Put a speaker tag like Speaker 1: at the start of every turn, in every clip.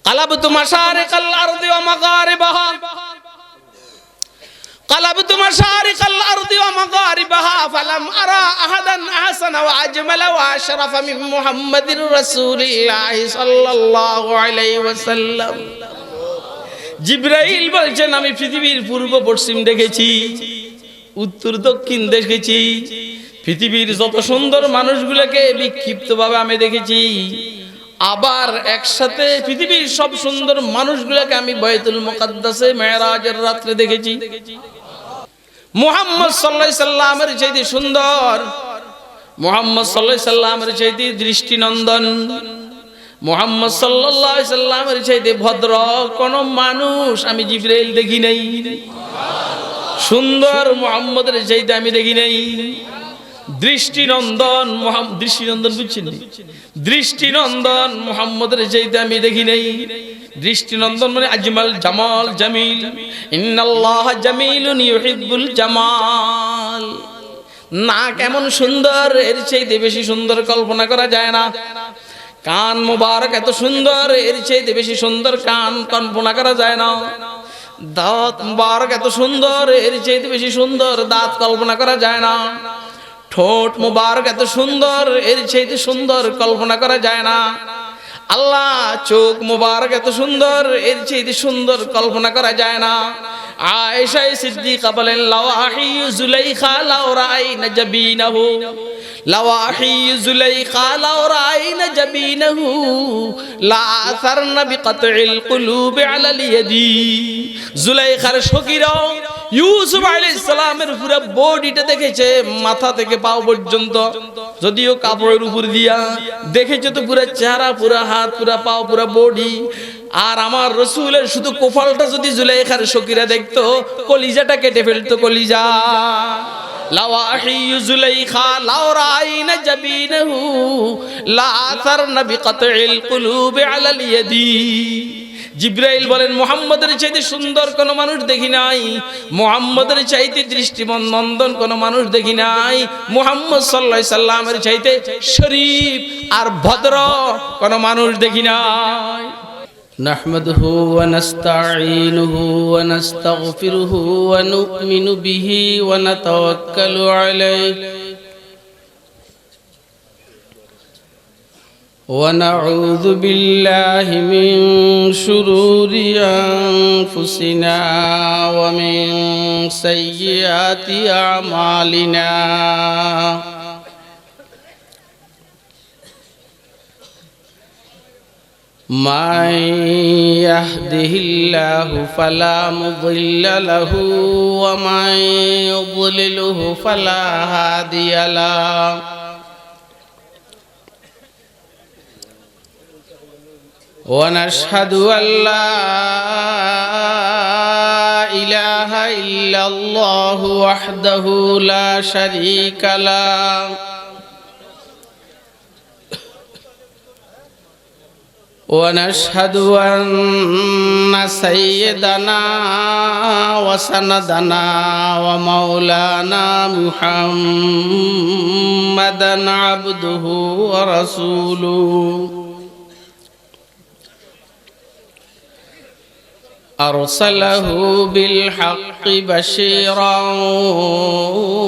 Speaker 1: قلبت مشارق الأرض ومغاربها قلبت مشارق الأرض ومغاربها فلم أرى أحدا أحسن وأجمل وأشرف من محمد رسول الله صلى الله عليه وسلم জিবরাইল বলছেন আমি পৃথিবীর পূর্ব পশ্চিম দেখেছি, উত্তর দক্ষিণ দেখেছি, পৃথিবীর যত সুন্দর মানুষগুলোকে বিক্ষিপ্তভাবে আমি দেখেছি, আবার একসাথে পৃথিবীর সব সুন্দর মানুষগুলোকে আমি বাইতুল মুকাদ্দাসে মেরাজের রাতে দেখেছি। মুহাম্মদ সাল্লাল্লাহু আলাইহি সাল্লামের চাইতে সুন্দর, মুহাম্মদ সাল্লাল্লাহু আলাইহি সাল্লামের চাইতে দৃষ্টিনন্দন, মুহাম্মদ সাল্লাল্লাহু আলাইহি সাল্লামের চাইতে ভদ্র কোন মানুষ আমি জিবরাইল দেখি নাই। সুন্দর মুহাম্মদের চাইতে আমি দেখি নাই। দৃষ্টিনন্দন দৃষ্টিনন্দন বুঝছেন, দৃষ্টিনন্দন মুহাম্মদের চাইতে আমি দেখি নাই। দৃষ্টিনন্দন মানে আজমাল জামাল জামিল, ইন্নাল্লাহা জামিলুন ইউহিব্বুল জামাল। না কেমন সুন্দর, এর চাইতে বেশি সুন্দর কল্পনা করা যায় না। কান মুবারক এত সুন্দর, এর চাইতে বেশি সুন্দর কান কল্পনা করা যায় না। দাঁত মুবারক এত সুন্দর, এর চাইতে বেশি সুন্দর দাঁত কল্পনা করা যায় না। ঠোঁট মুবারক এত সুন্দর, এর চাইতে সুন্দর কল্পনা করা যায় না। আল্লাহ চোখ মুবারক এত সুন্দর, এর চাইতে সুন্দর কল্পনা করা যায় না। আয়েশা সিদ্দিকা বলেন লাওয়াহি যুলাইখা লাও রাআইনা জাবিনাহু, লাওয়াহি যুলাইখা লাও রাআইনা জাবিনাহু লা আসারনা বিকাতইল কুলুবি আলাল ইয়াদি। যুলাইখার সখীরা ইউসুফ আলাইহিস সালামের পুরো বডিটা দেখেছে, মাথা থেকে পা পর্যন্ত, যদিও কাপড়ের উপর দিয়া দেখেছে তো পুরো চেহারা, পুরো হাত, পুরো পা, পুরো বডি। আর আমার রাসূলের শুধু কপালটা যদি জুলাইখার সখীরা দেখতো, কলিজাটা কেটে ফেলতো, কলিজা। লাওয়াহি যুলাইখা লাও রাআইনা জাবিনাহু লা আসারনা বিকাতইল কুলুবি আলাল ইয়াদি। জিবরাইল বলেন মুহাম্মদের চাইতে সুন্দর কোন মানুষ দেখি নাই, মুহাম্মদের চাইতে দৃষ্টিনন্দন কোন মানুষ দেখি নাই, মুহাম্মদ সাল্লাল্লাহু আলাইহি সাল্লামের চাইতে শরীফ আর ভদ্র কোন মানুষ দেখি নাই। নাহমাদুহু ওয়া নাস্তাঈনুহু ওয়া নাস্তাগফিরুহু ওয়া নু'মিনু বিহি ওয়া নাতাওয়াক্কালু আলাইহি ونعوذ بالله من شرور أنفسنا ومن سيئات أعمالنا من يهده الله فلا مضل له ومن يضلله فلا هادي له ونشهد أن لا إله إلا الله وحده لا شريك له ونشهد أن سيدنا وسندنا ومولانا محمدا عبده ورسوله أرسله بالحق بشيرا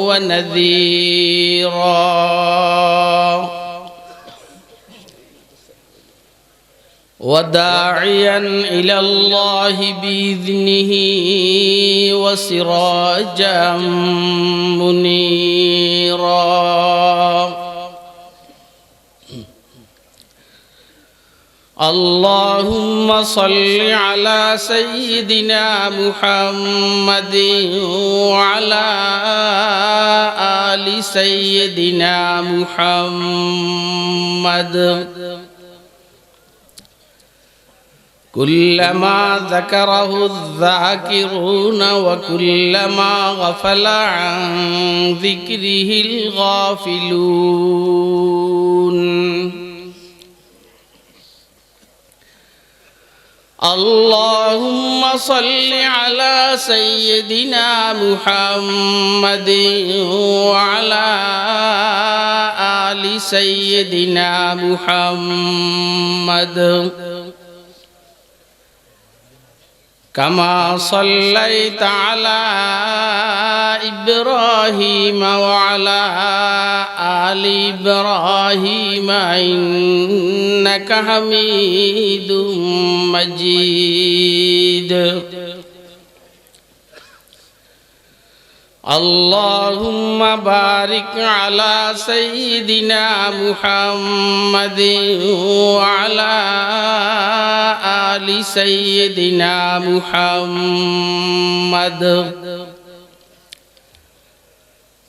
Speaker 1: ونذيرا وداعيا إلى الله بإذنه وسراجا منيرا اللهم صل على سيدنا محمد وعلى آل سيدنا محمد كلما ذكره الذاكرون وكلما غفل عن ذكره الغافلون اللهم صل على سيدنا محمد وعلى آل سيدنا محمد كما صليت على إبراهيم وعلى آل إبراهيم إنك حميد مجيد اللهم بارك على سيدنا محمد وعلى آل سيدنا محمد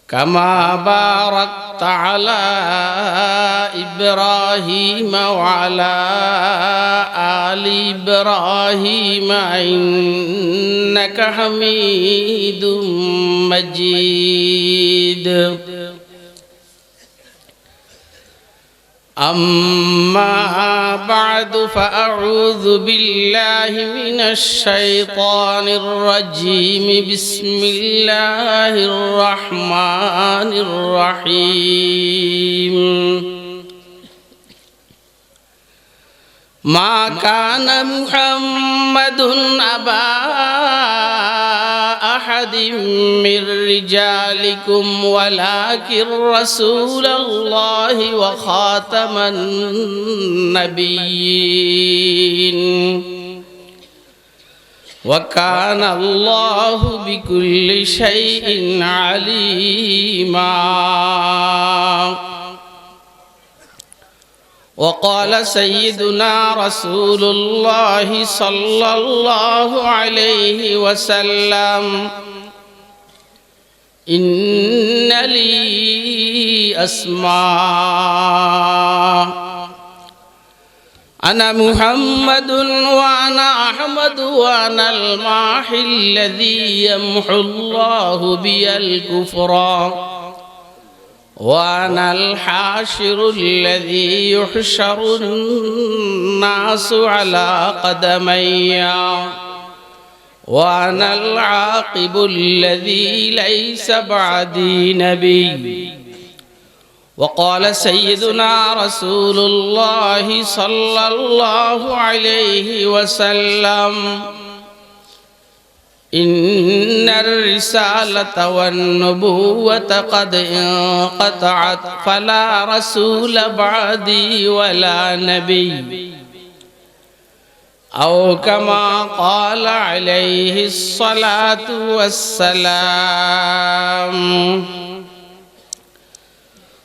Speaker 1: كما باركت على إبراهيم وعلى آل إبراهيم إنك حميد مجيد أما بعد فأعوذ بالله من الشيطان الرجيم بسم الله الرحمن الرحيم ما كان محمد أبا أحد من رجالكم ولكن رسول الله وخاتم النبيين وكان الله بكل شيء عليما وقال سيدنا رسول الله صلى الله عليه وسلم إن لي أسماء أنا محمد وأنا أحمد وأنا الماحي الذي يمحو الله بي الكفر وأنا الحاشر الذي يحشر الناس على قدمي وأنا العاقب الذي ليس بعدي نبي وقال سيدنا رسول الله صلى الله عليه وسلم إن الرسالة والنبوة قد انقطعت فلا رسول بعدي ولا نبي أو كما قال عليه الصلاة والسلام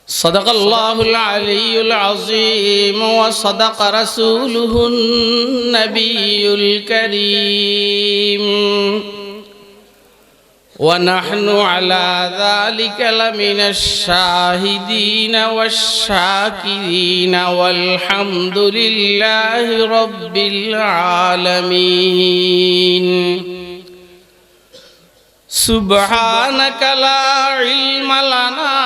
Speaker 1: صدق الله العلي العظيم وصدق رسوله النبي الكريم ونحن على ذلك لمن الشاهدين والشاكرين والحمد لله رب العالمين سبحانك لا علم لنا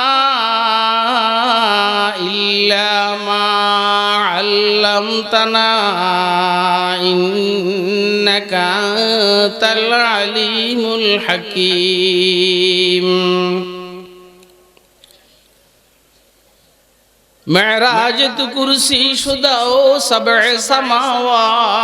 Speaker 1: إلا ما علمتنا إنك أنت العليم الحكيم معراج تو کرسی شدہ او سبع سماوات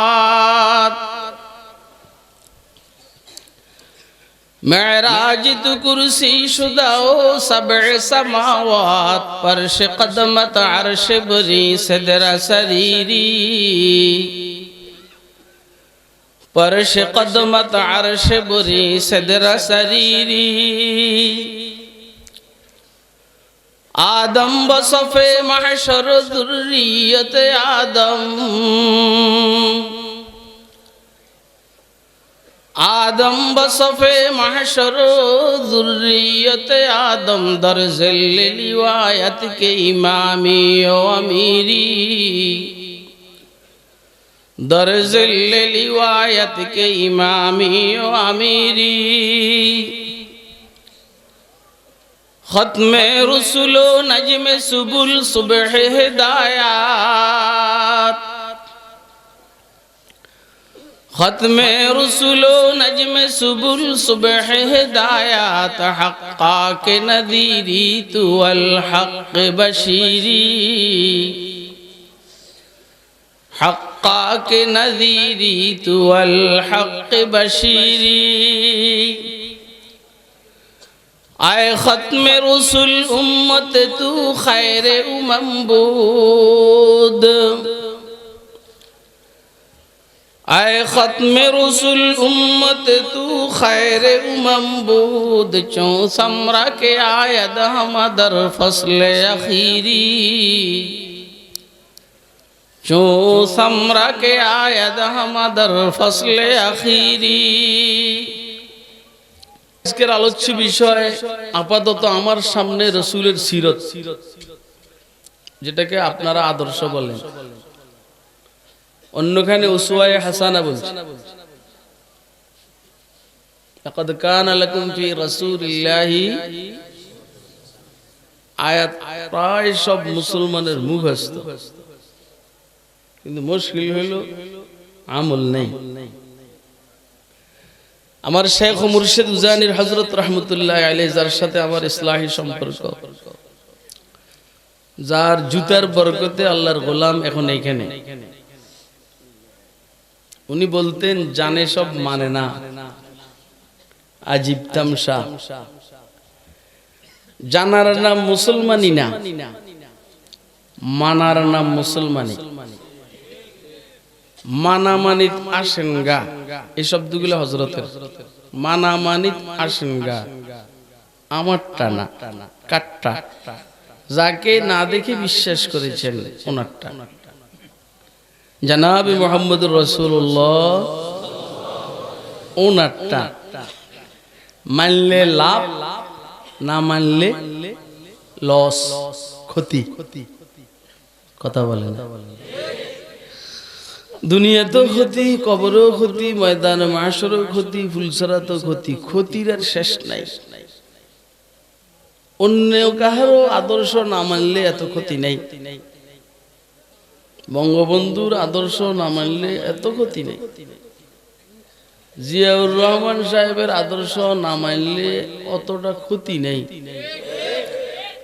Speaker 1: معراج تو کرسی شدہ او سبع سماوات پرش قدمت عرش بری صدر سریری پرش قدمت عرش بری صدر سریری آدم بصف محشر ذریت آدم آدم بصف محشر ذریت آدم در ذل روایت کے امامی و امیری در ذل روایت کے امامی و امیری ختم رسول و نجم سبل صبح ہدایات ختم رسول و نجم سبل صبح ہدایات حقا کے نذیری تو الحق بشیری حق حقاك نذيري تو الحق بشيري آئے ختم رسول امت تو خیر بود آئے ختم رسول امت تو خیر بود چون سمرا کے آید ہم در فصل اخیری چون سمرا کے آید ہم در فصل اخیری আজকের আলোচ্য বিষয় আপাতত আমার সামনে রাসূলের সিরত যেটাকে আপনারা আদর্শ বলেন অন্যখানে উসওয়ায়ে হাসানা বলছে লাকাদ কানা লাকুম ফি রাসূলিল্লাহি আয়াত প্রায় সব মুসলমানের মুখস্থ কিন্তু মুশকিল হলো আমল নেই আমার শেখ ও মুর্শিদ উজানির হযরত রাহমাতুল্লাহ আলাইহি যার সাথে আমার ইসলাহি সম্পর্ক যার জুতার বরকতে আল্লাহর গোলাম এখন এইখানে উনি বলতেন জানে সব মানে না আজীব তামসা জানার নাম মুসলমানি না মানার নাম মুসলমানি মানামানিত আসেন গা এই শব্দগুলো হযরতের মানামানিত আসেন গা আমারটা না কাটটা যাকে না দেখে বিশ্বাস করেছেন ওনারটা জনাবে মুহাম্মদুর রাসূলুল্লাহ ওনারটা মানলে লাভ না মানলে লস ক্ষতি কথা বলেন দুনিয়া তো ক্ষতি কবরও ক্ষতি ময়দান মাশরও ক্ষতি ফুলসরাতো ক্ষতি ক্ষতির আর শেষ নাই অন্য কাহারও আদর্শ না মানলে এত ক্ষতি নাই বঙ্গবন্ধুর আদর্শ না মানলে এত ক্ষতি নেই জিয়াউর রহমান সাহেবের আদর্শ না মানলে অতটা ক্ষতি নেই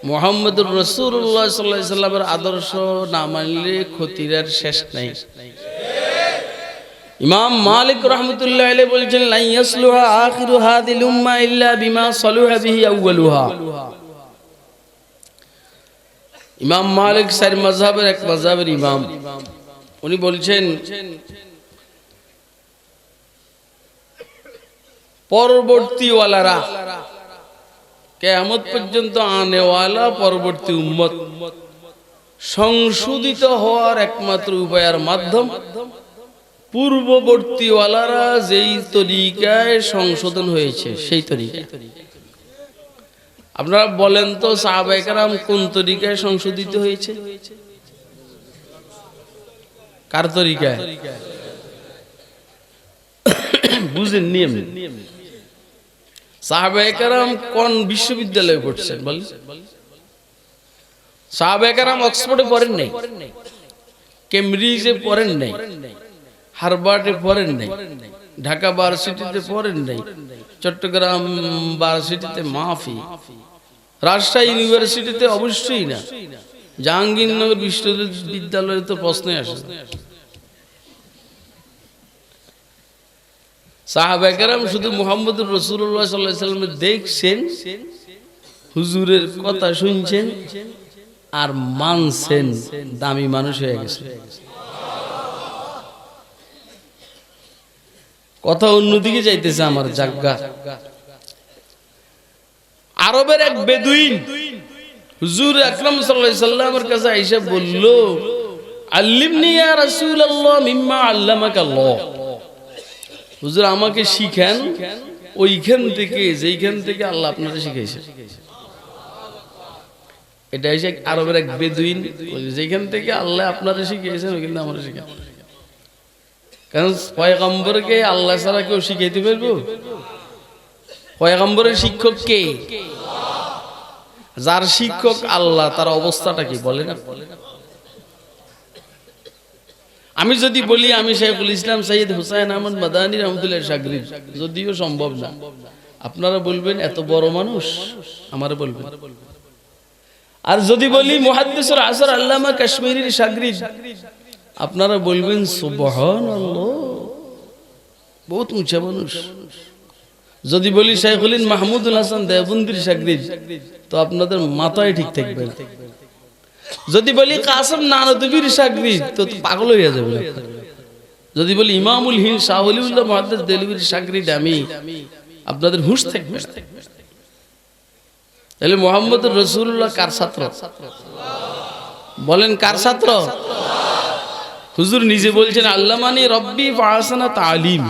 Speaker 1: মুহাম্মদুর রাসূলুল্লাহ সাল্লাল্লাহু আলাইহি সাল্লামের আদর্শ না মানলে ক্ষতির আর শেষ নাই ইমাম মালিক রাহমাতুল্লাহ আলাইহি বলেছেন লা ইয়াসলুহা আখিরু হাযিল উম্মাহ ইল্লা বিমা সালুহা বিহি আউয়ালুহা ইমাম মালিক সার মাযহাবের এক মাযহাবের ইমাম উনি বলছেন পরবর্তী ওয়ালারা কিয়ামত পর্যন্ত আনে ওয়ালা পরবর্তী উম্মত সংশোধিত হওয়ার একমাত্র উপায়ের মাধ্যম পূর্ববর্তী ওয়ালারা যেই তরিকায় সংশোধন হয়েছে সেই তরিকা আপনারা বলেন তো সাহাবায়ে কেরাম কোন তরিকায় সংশোধিত হয়েছে কার তরিকায় বুঝেন নিয়ম সাহাবায়ে কেরাম কোন বিশ্ববিদ্যালয়ে পড়ছেন বলেন সাহাবায়ে কেরাম অক্সফোর্ডে পড়েন নাই কেমব্রিজে পড়েন নাই হার্ভার্ডে পড়েন নাই ঢাকা ভার্সিটিতে পড়েন নাই চট্টগ্রাম ভার্সিটিতে মাফি রাজশাহী ইউনিভার্সিটিতে অবশ্যই না জাহাঙ্গীরনগর বিশ্ববিদ্যালয়ে তো প্রশ্নই আসে সাহাবায়ে কেরাম শুধু মুহাম্মদুর রাসূলুল্লাহ সাল্লাল্লাহু আলাইহি ওয়াসাল্লাম দেখছেন হুজুরের কথা শুনছেন আর মানছেন দামি মানুষ হয়ে গেছে কথা অন্যদিকে যাইতেছে আমার জায়গা আরবের এক বেদুইন হুজুর আকরাম সাল্লাল্লাহু আলাইহি সাল্লামের কাছে আয়েশা বলল আল্লিমনি ইয়া রাসূলুল্লাহ মিম্মা আল্লামাকাল্লাহ হুজুর আমাকে শিখান ওইখান থেকে যেইখান থেকে আল্লাহ আপনাকে শিখাইছে এটা হইছে আরবের এক বেদুইন যেখান থেকে আল্লাহ আপনাকে শিখিয়েছেন ওইখানে আমরা শিখান কারণ পয়গম্বরকে আল্লাহ ছাড়া কেউ শিখাইতে পারবো পয়গম্বরের শিক্ষক কে যার শিক্ষক আল্লাহ তার অবস্থাটা কি বলে না আমি যদি বলি আমি শাইখুল ইসলাম সৈয়দ হুসাইন আহমদ মাদানী রহমাতুল্লাহ শাগরিদ যদিও সম্ভব না আপনারা বলবেন এত বড় মানুষ আমারে বলবেন আর যদি বলি মুহাদ্দিসুল আসর আল্লামা কাশ্মীরির শাগরিদ আপনারা বলবেন সুবহানাল্লাহ, বহুত উঁচা মানুষ। যদি বলি শাইখুল মাহমুদুল হাসান দেওবন্দির শাগরিদ, তো আপনাদের মাথায় ঠিক থাকবে না। যদি বলি কাসেম নানতুবির শাগরিদ, তো পাগল হয়ে যাবে। যদি বলি ইমামুল হিন্দ শাহ ওলিউল্লাহ মুহাদ্দিস দেলভির শাগরিদ আমি, আপনাদের হুঁশ থাকবে না। তাহলে মুহাম্মদুর রাসূলুল্লাহ কার ছাত্র? বলেন কার ছাত্র? হুজুর নিজে বলছেন আল্লামানি রব্বি ফাহসানা তালিম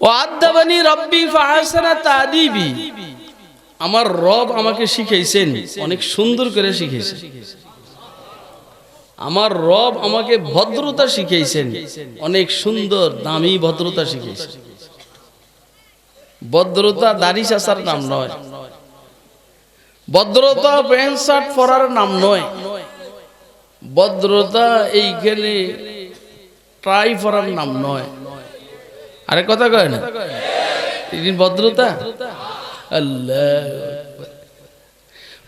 Speaker 1: ওয়া আদাবানি রব্বি ফাহসানা তাদিবি। আমার রব আমাকে শিখাইছেন, অনেক সুন্দর করে শিখাইছেন। আমার রব আমাকে ভদ্রতা শিখাইছেন, অনেক সুন্দর দামি ভদ্রতা শিখাইছেন। ভদ্রতা দাড়ি চাচার নাম নয়, ভদ্রতা প্যান্ট শার্ট পরার নাম নয়, ভদ্রতা এইখানে ট্রাই পরার নাম নয়। আরে কথা কয় না ভদ্রতা? আল্লাহ,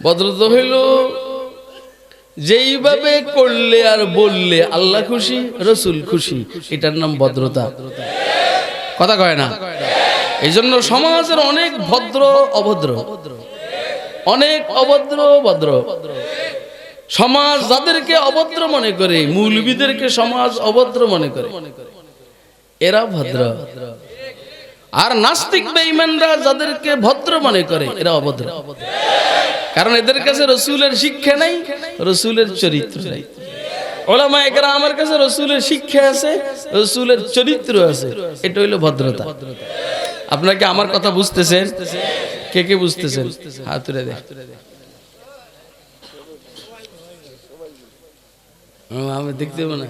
Speaker 1: ভদ্রতা হইল যেইভাবে করলে আর বললে আল্লাহ খুশি, রসুল খুশি, এটার নাম ভদ্রতা। কথা কয় না? এই জন্য সমাজের অনেক ভদ্র অভদ্র, অনেক অভদ্র ভদ্র। সমাজ যাদেরকে অভদ্র মনে করে, মৌলবীদেরকে সমাজ অভদ্র মনে করে, এরা ভদ্র। আর নাস্তিক বেঈমানরা যাদেরকে ভদ্র মনে করে, এরা অভদ্র। কারণ এদের কাছে রসুলের শিক্ষা নাই, রসুলের চরিত্র নাই। ওলামায়ে কেরামের কাছে রসুলের শিক্ষা আছে, রসুলের চরিত্র আছে। এটা হইল ভদ্রতা। আপনাকে আমার কথা বুঝতেছেন? কে কে বুঝতেছেন? হাত তুলে দেখ। আমি দেখতে হবে না,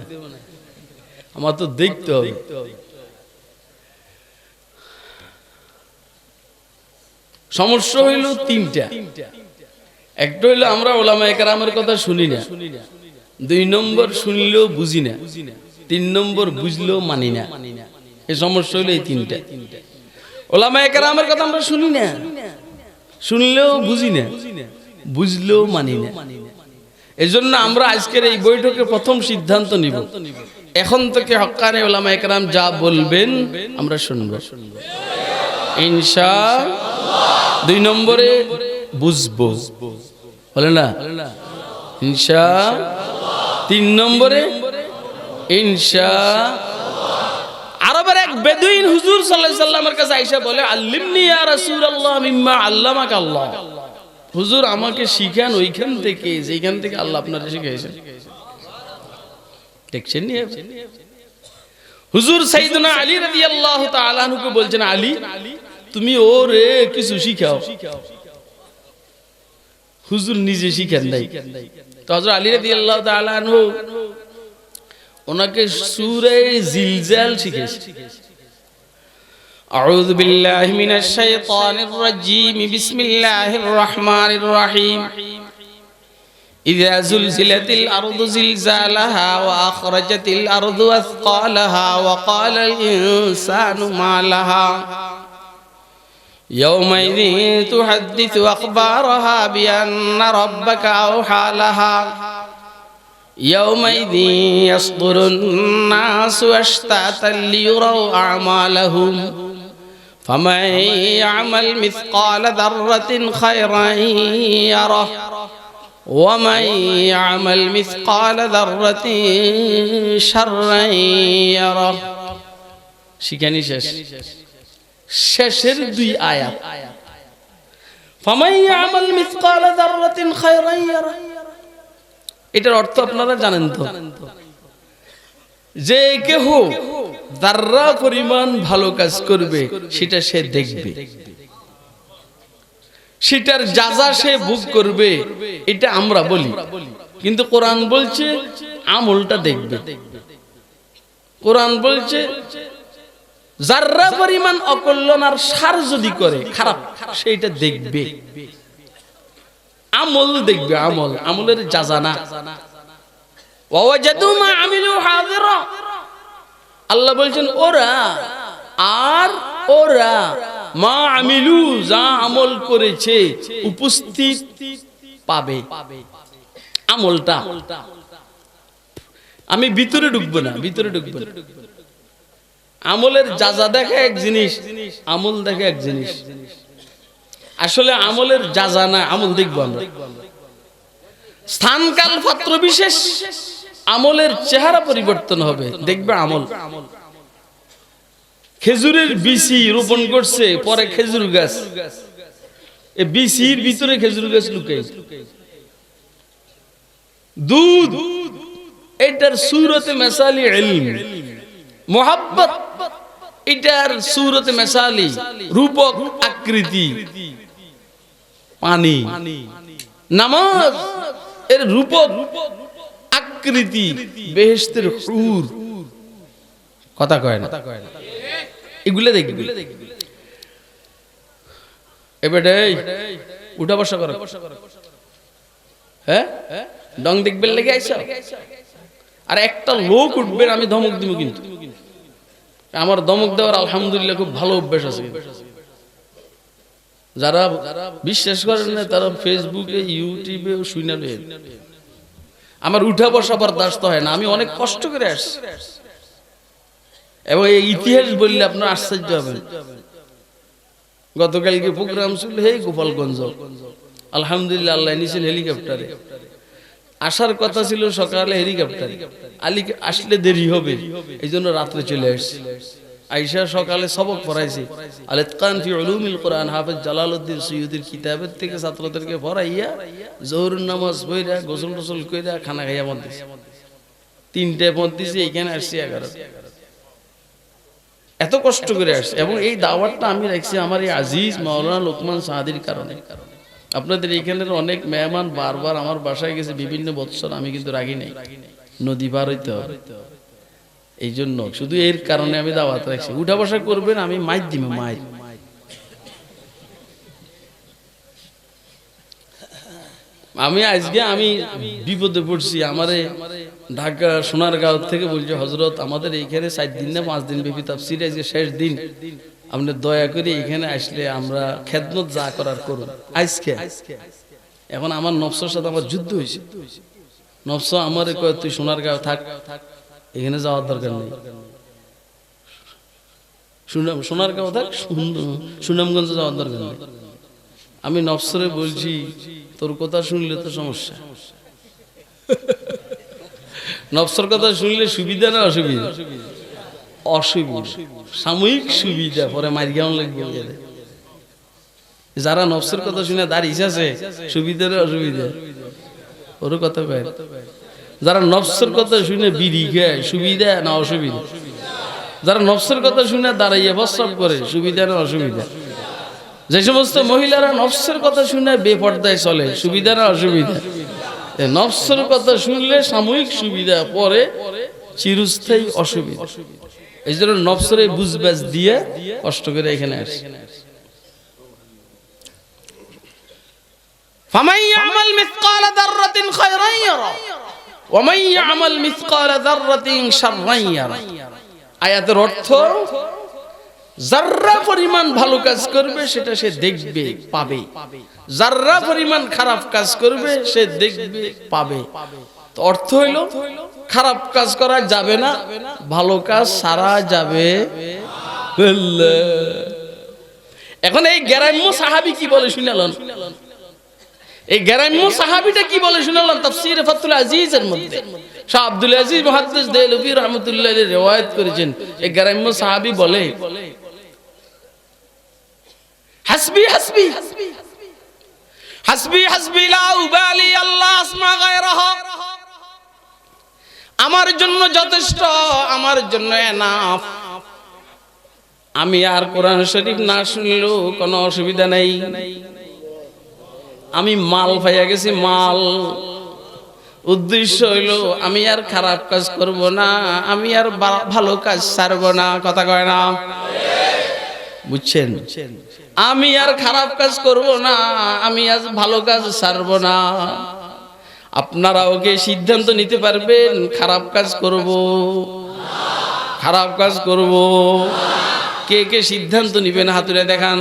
Speaker 1: আমার তো দেখতে হবে। সমস্যা হইল তিনটা। একটা হইলো আমরা ওলামায়ে কেরামের কথা শুনি না, 2 নম্বর শুনলেও বুঝি না, 3 নম্বর বুঝলেও মানি না। এই সমস্যা হইলো এই তিনটা। ওলামায়ে কেরামের কথা আমরা শুনি না, শুনলেও বুঝি না, বুঝলেও মানি না। এজন্য আমরা আজকের এই বৈঠকে প্রথম সিদ্ধান্ত নিব, এখন থেকে হক্কানে ওলামায়ে কেরাম যা বলবেন আমরা শুনব ইনশাআল্লাহ। 2 নম্বরে বুঝবো, বলে না ইনশাআল্লাহ। 3 নম্বরে ইনশাআল্লাহ। আরবের এক বেদুইন হুজুর সাল্লাল্লাহু আলাইহি সাল্লামের কাছে আয়েশা বলে, আল্লিমনি ইয়া রাসূলুল্লাহ মিম্মা আল্লামাকা আল্লাহ। হুজুর আমাকে শিখান ওইখান থেকে যেখান থেকে আল্লাহ আপনাকে শিখাইছেন। দেখছেন নি? হুজুর সাইয়েদনা আলী রাদিয়াল্লাহু তাআলা আনহুকে বলছেন, আলী তুমি ওরে কিছু শিখাও। হুজুর নিজে শিখেন নাই, তো হযরত আলী রাদিয়াল্লাহু তাআলা আনহু ওনাকে সূরা জিলজাল শিখাইছেন। আউযু বিল্লাহি মিনাশ শাইতানির রাজীম, বিসমিল্লাহির রহমানির রহিম। ইযা যুলজিলাতিল আরদু জিলজালাহা ওয়া আখরাজাতিল আরদু আসকালাহা ওয়া ক্বালাল ইনসানু মা লাহা ইয়াওমাইযিন তুহাদ্দিসু আখবারাহা বিআন্না রাব্বাকা আওহা লাহা ইয়াওমাইযিন ইয়াসদুরুন নাসু আশতাতান লিয়ুরাউ আমালাহুম ফামান ইয়া'মাল মিসকালা যাররাতিন খায়রান ইয়ারাহ ওয়া মান ইয়া'মাল মিসকালা যাররাতিন শাররান ইয়ারাহ। শিখানি শেষ। শেষের 2 আয়াত, ফামান ইয়া'মাল মিসকালা যাররাতিন খায়রান ইয়ারাহ, এটার অর্থ আপনারা জানেন তো, যে কেহ যাররা পরিমাণ ভালো কাজ করবে সেটা সে দেখবে, সেটার যাজা সে ভোগ করবে। এটা আমরা বলি, কিন্তু কোরআন বলছে আমলটা দেখবে। কোরআন বলছে যাররা পরিমাণ অকল্যাণ আর সার যদি করে খারাপ, সেটা দেখবে, আমল দেখবে, আমল, আমলের যাজা না। ওয়াজাদু মা আমিলু হাযিরা, আল্লাহ বলছেন ওরা মা আমিলু, যা আমল করেছে উপস্থিত পাবে আমলটা। আমি ভিতরে ঢুকবো না। আমলের যা দেখে এক জিনিস, আমল দেখে এক জিনিস। আসলে আমলের যা না, আমল দেখবো আমরা। স্থান কাল পাত্র বিশেষ আমলের চেহারা পরিবর্তন হবে, দেখবে আমল। খেজুরের বিচি রোপণ করছে, পরে খেজুর গাছ, এই বিচির ভিতরে খেজুর গাছ লুকাই। দুধ, এটার সূরতে মেসালি ইলম। মোহাব্বত, এটার সূরতে মেসালি রূপক আকৃতি পানি। নামাজ, এর রূপক আকৃতি বেহেশতের হুর। কথা কয় না, এগুলো দেখবি। এবারে উঠা বসা করো, হ্যাঁ ডং দেখবেন লেগে আইসা। আর একটা লোক উঠবেন, আমি ধমক দিব, কিন্তু আমার ধমক দেওয়ার আলহামদুলিল্লাহ খুব ভালো অভ্যাস আছে। যারা বিশ্বাস করেন না তারা ফেসবুকে ইউটিউবে শুনাবে। আমার উঠা বসা বরদাস্ত হয় না, আমি অনেক কষ্ট করে আসছি। এবং এই ইতিহাস বললে আপনার আশ্চর্য হবেন। গতকালকে প্রোগ্রাম ছিল হে গোপালগঞ্জ, আলহামদুলিল্লাহ আল্লাহ নিয়েছেন হেলিকপ্টারে। আসার কথা ছিল সকালে হেলিকপ্টারে, আসলে দেরি হবে, এই জন্য রাত্রে চলে আসছি। আইসা সকালে সবক পড়াইছি, আল ইতকান ফি উলুমিল কোরআন, হাফেজ জালালউদ্দিন সুয়ুতির কিতাবের থেকে ছাত্রদেরকে পড়াইয়া জোহরের নামাজ পড়া গোসল টোসল কইরা খানা খাইয়া মত দিছি। 3টায় মত দিছি, এখানে আসছি 11। এত কষ্ট করে আসছি। এবং এই দাওয়াতটা আমি রাখছি আমার এই আজিজ মাওলানা লোকমান সাহাদির কারণে। আপনাদের এখানের অনেক মেহমান বারবার আমার বাসায় গেছে বিভিন্ন বৎসর, আমি কিন্তু রাগি নাই। নদী পার হইতে হবে, এই জন্য শুধু এর কারণে আমি দাওয়াত রাখছি। উঠা বসা করবেন, আমি মাইর দিব, মাইর। আমি আজকে আমি বিপদে পড়ছি। আমারে ঢাকা সোনারগাঁও থেকে বলছে, হযরত আমাদের এইখানে 4 দিন না 5 দিন ব্যাপী তাফসীর, আজকে শেষ দিন, আপনি দয়া করে এখানে আসলে আমরা খেদমত যা করার করুন আজকে। এখন আমার নফসের সাথে আমার যুদ্ধ হয়েছে। নফস আমারে কয় তুই সোনারগাঁও থাক, এখানে যাওয়ার দরকার নেই। সোনারগাঁও থাক, সুনামগঞ্জ যাওয়ার দরকার নেই। আমি নফসরে বলছি তোর কথা শুনলে তো সমস্যা। নফসর কথা শুনলে সুবিধা না অসুবিধা? অসুবিধা, সাময়িক সুবিধা, পরে মার কেমন লাগবে। যারা নফসের কথা শুনে দাঁড়িয়ে আছে, সুবিধা না অসুবিধা? ওর কথা কয়। যারা নফসের কথা শুনে বিড়ি খায়, সুবিধা না অসুবিধা? যারা নফসের কথা শুনে দাঁড়াইয়া প্রস্রাব করে, সুবিধা না অসুবিধা? যে সমস্ত মহিলারা নফসের কথা শুনে বেপর্দায় চলে, সুবিধা না অসুবিধা? নফসের কথা শুনলে সাময়িক সুবিধা, পরে চিরস্থায়ী অসুবিধা। এই জন্য নফসের বুঝবাজ দিয়ে কষ্ট করে এখানে আসে। ফামান ইয়ামাল মিসকালা যাররাতিন খায়রান ইয়ারা ওয়া মান ইয়ামাল মিসকালা যাররাতিন শাররান ইয়ারা। আয়াতের অর্থ, যাররা পরিমাণ ভালো কাজ করবে সেটা সে দেখবে, পাবে। যাররা পরিমাণ খারাপ কাজ করবে সে দেখবে, পাবে। তো অর্থ হইল খারাপ কাজ করা যাবে না, ভালো কাজ সারা যাবে। এখন এই গ্রাম্য সাহাবী কি বলে শুনালেন? এই গ্রাম্য সাহাবীটা কি বলে শুনালেন? তাফসীরে ফাতুল আজিজের মধ্যে শাহ আব্দুল আজিজ মুহাদ্দিস দেহলভী রাহমাতুল্লাহ আলাইহি riwayat করেছেন। এই গ্রাম্য সাহাবী বলে, হাসবি হাসবি হাসবি হাসবি লা উবালি আল্লাহ আসমা গায়রাহা। আমার জন্য যথেষ্ট, আমার জন্য এনাফ। আমি আর কোরআন শরীফ না শুনলেও কোনো অসুবিধা নেই। আমি মাল পাইয়া গেছি, মাল। উদ্দেশ্য হইল আমি আর খারাপ কাজ করব না, আমি আর ভালো কাজ ছাড়ব না। কথা কয় না? বুঝছেন? আমি আর খারাপ কাজ করব না, আমি আজ ভালো কাজ ছাড়ব না। আপনারাও কি সিদ্ধান্ত নিতে পারবেন খারাপ কাজ করব, খারাপ কাজ করব? কে কে সিদ্ধান্ত নিবেন হাত তুলে দেখান।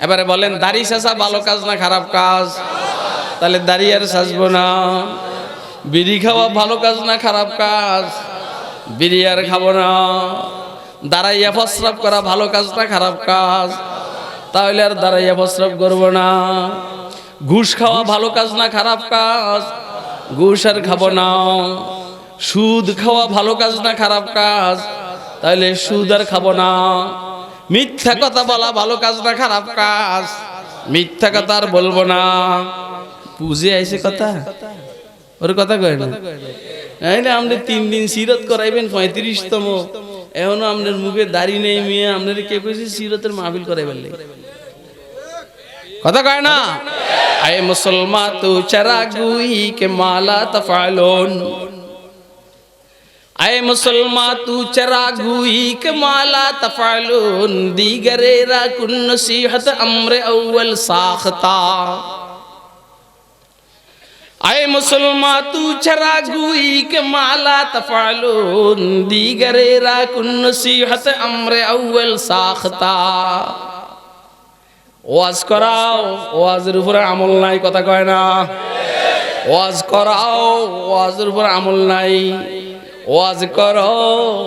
Speaker 1: এবারে বলেন, দাড়ি চাচা ভালো কাজ না খারাপ কাজ? তাহলে দাড়ি আর সাজবো না। বিড়ি খাওয়া ভালো কাজ না খারাপ কাজ? বিড়ি আর খাবো না। দাঁড়াইয়া প্রস্রাব করা ভালো কাজ না খারাপ কাজ? তাহলে আর দাঁড়াইয়া প্রস্রাব করবো না। ঘুষ খাওয়া ভালো কাজ না খারাপ কাজ? ঘুষ আর খাবো না। সুদ খাওয়া ভালো কাজ না খারাপ কাজ? তাহলে সুদ আর খাবো না। মিথ্যা কথা বলা ভালো কাজ না খারাপ কাজ? মিথ্যা কথা আর বলবো না। বুঝে আইছে কথা? ওর কথা কয় না। আপনি 3 দিন সিরত করাইবেন 35তম, এখনো আপনার মুখে দাড়ি নেই মেয়ে, আপনার কে কইছে সিরতের মাহফিল করাইবেন? কথা কয় না। আয়ে মুসলমান তু চারাগুই কে মালা তফালুন, আয়ে মুসলমান তু চারাগুই কে মালা তফালুন, দিগরেরা কুন নসিহত আমরে আউয়াল সাখতা। আয়ে মুসলমান তু চারাগুই কে মালা তফালুন, দিগরেরা কুন নসিহত আমরে আউয়াল সাখতা। ওয়াজ করাও, ওয়াজের উপরে আমল নাই। কথা কয় না। ওয়াজ করাও, ওয়াজের উপরে আমল নাই। ওয়াজ করো,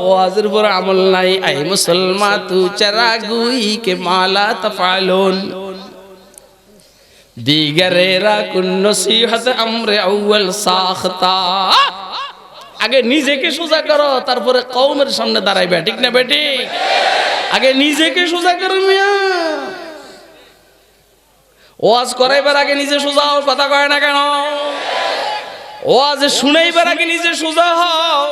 Speaker 1: ওয়াজের উপরে আমল নাই। আই মুসলমান তু চারাগুই কে মালা তফালুন, দিগরেরা কুন নসিহত আমরে আউয়াল সাখতা। আগে নিজেকে সোজা করো, তারপরে কওমের সামনে দাঁড়াইবে। ঠিক না বেটি? আগে নিজেকে সোজা করো মিয়া। ওয়াজ করাইবার আগে নিজে সোজা হও। কথা কয় না কেন? ওয়াজ শুনাইবার আগে নিজে সোজা হও।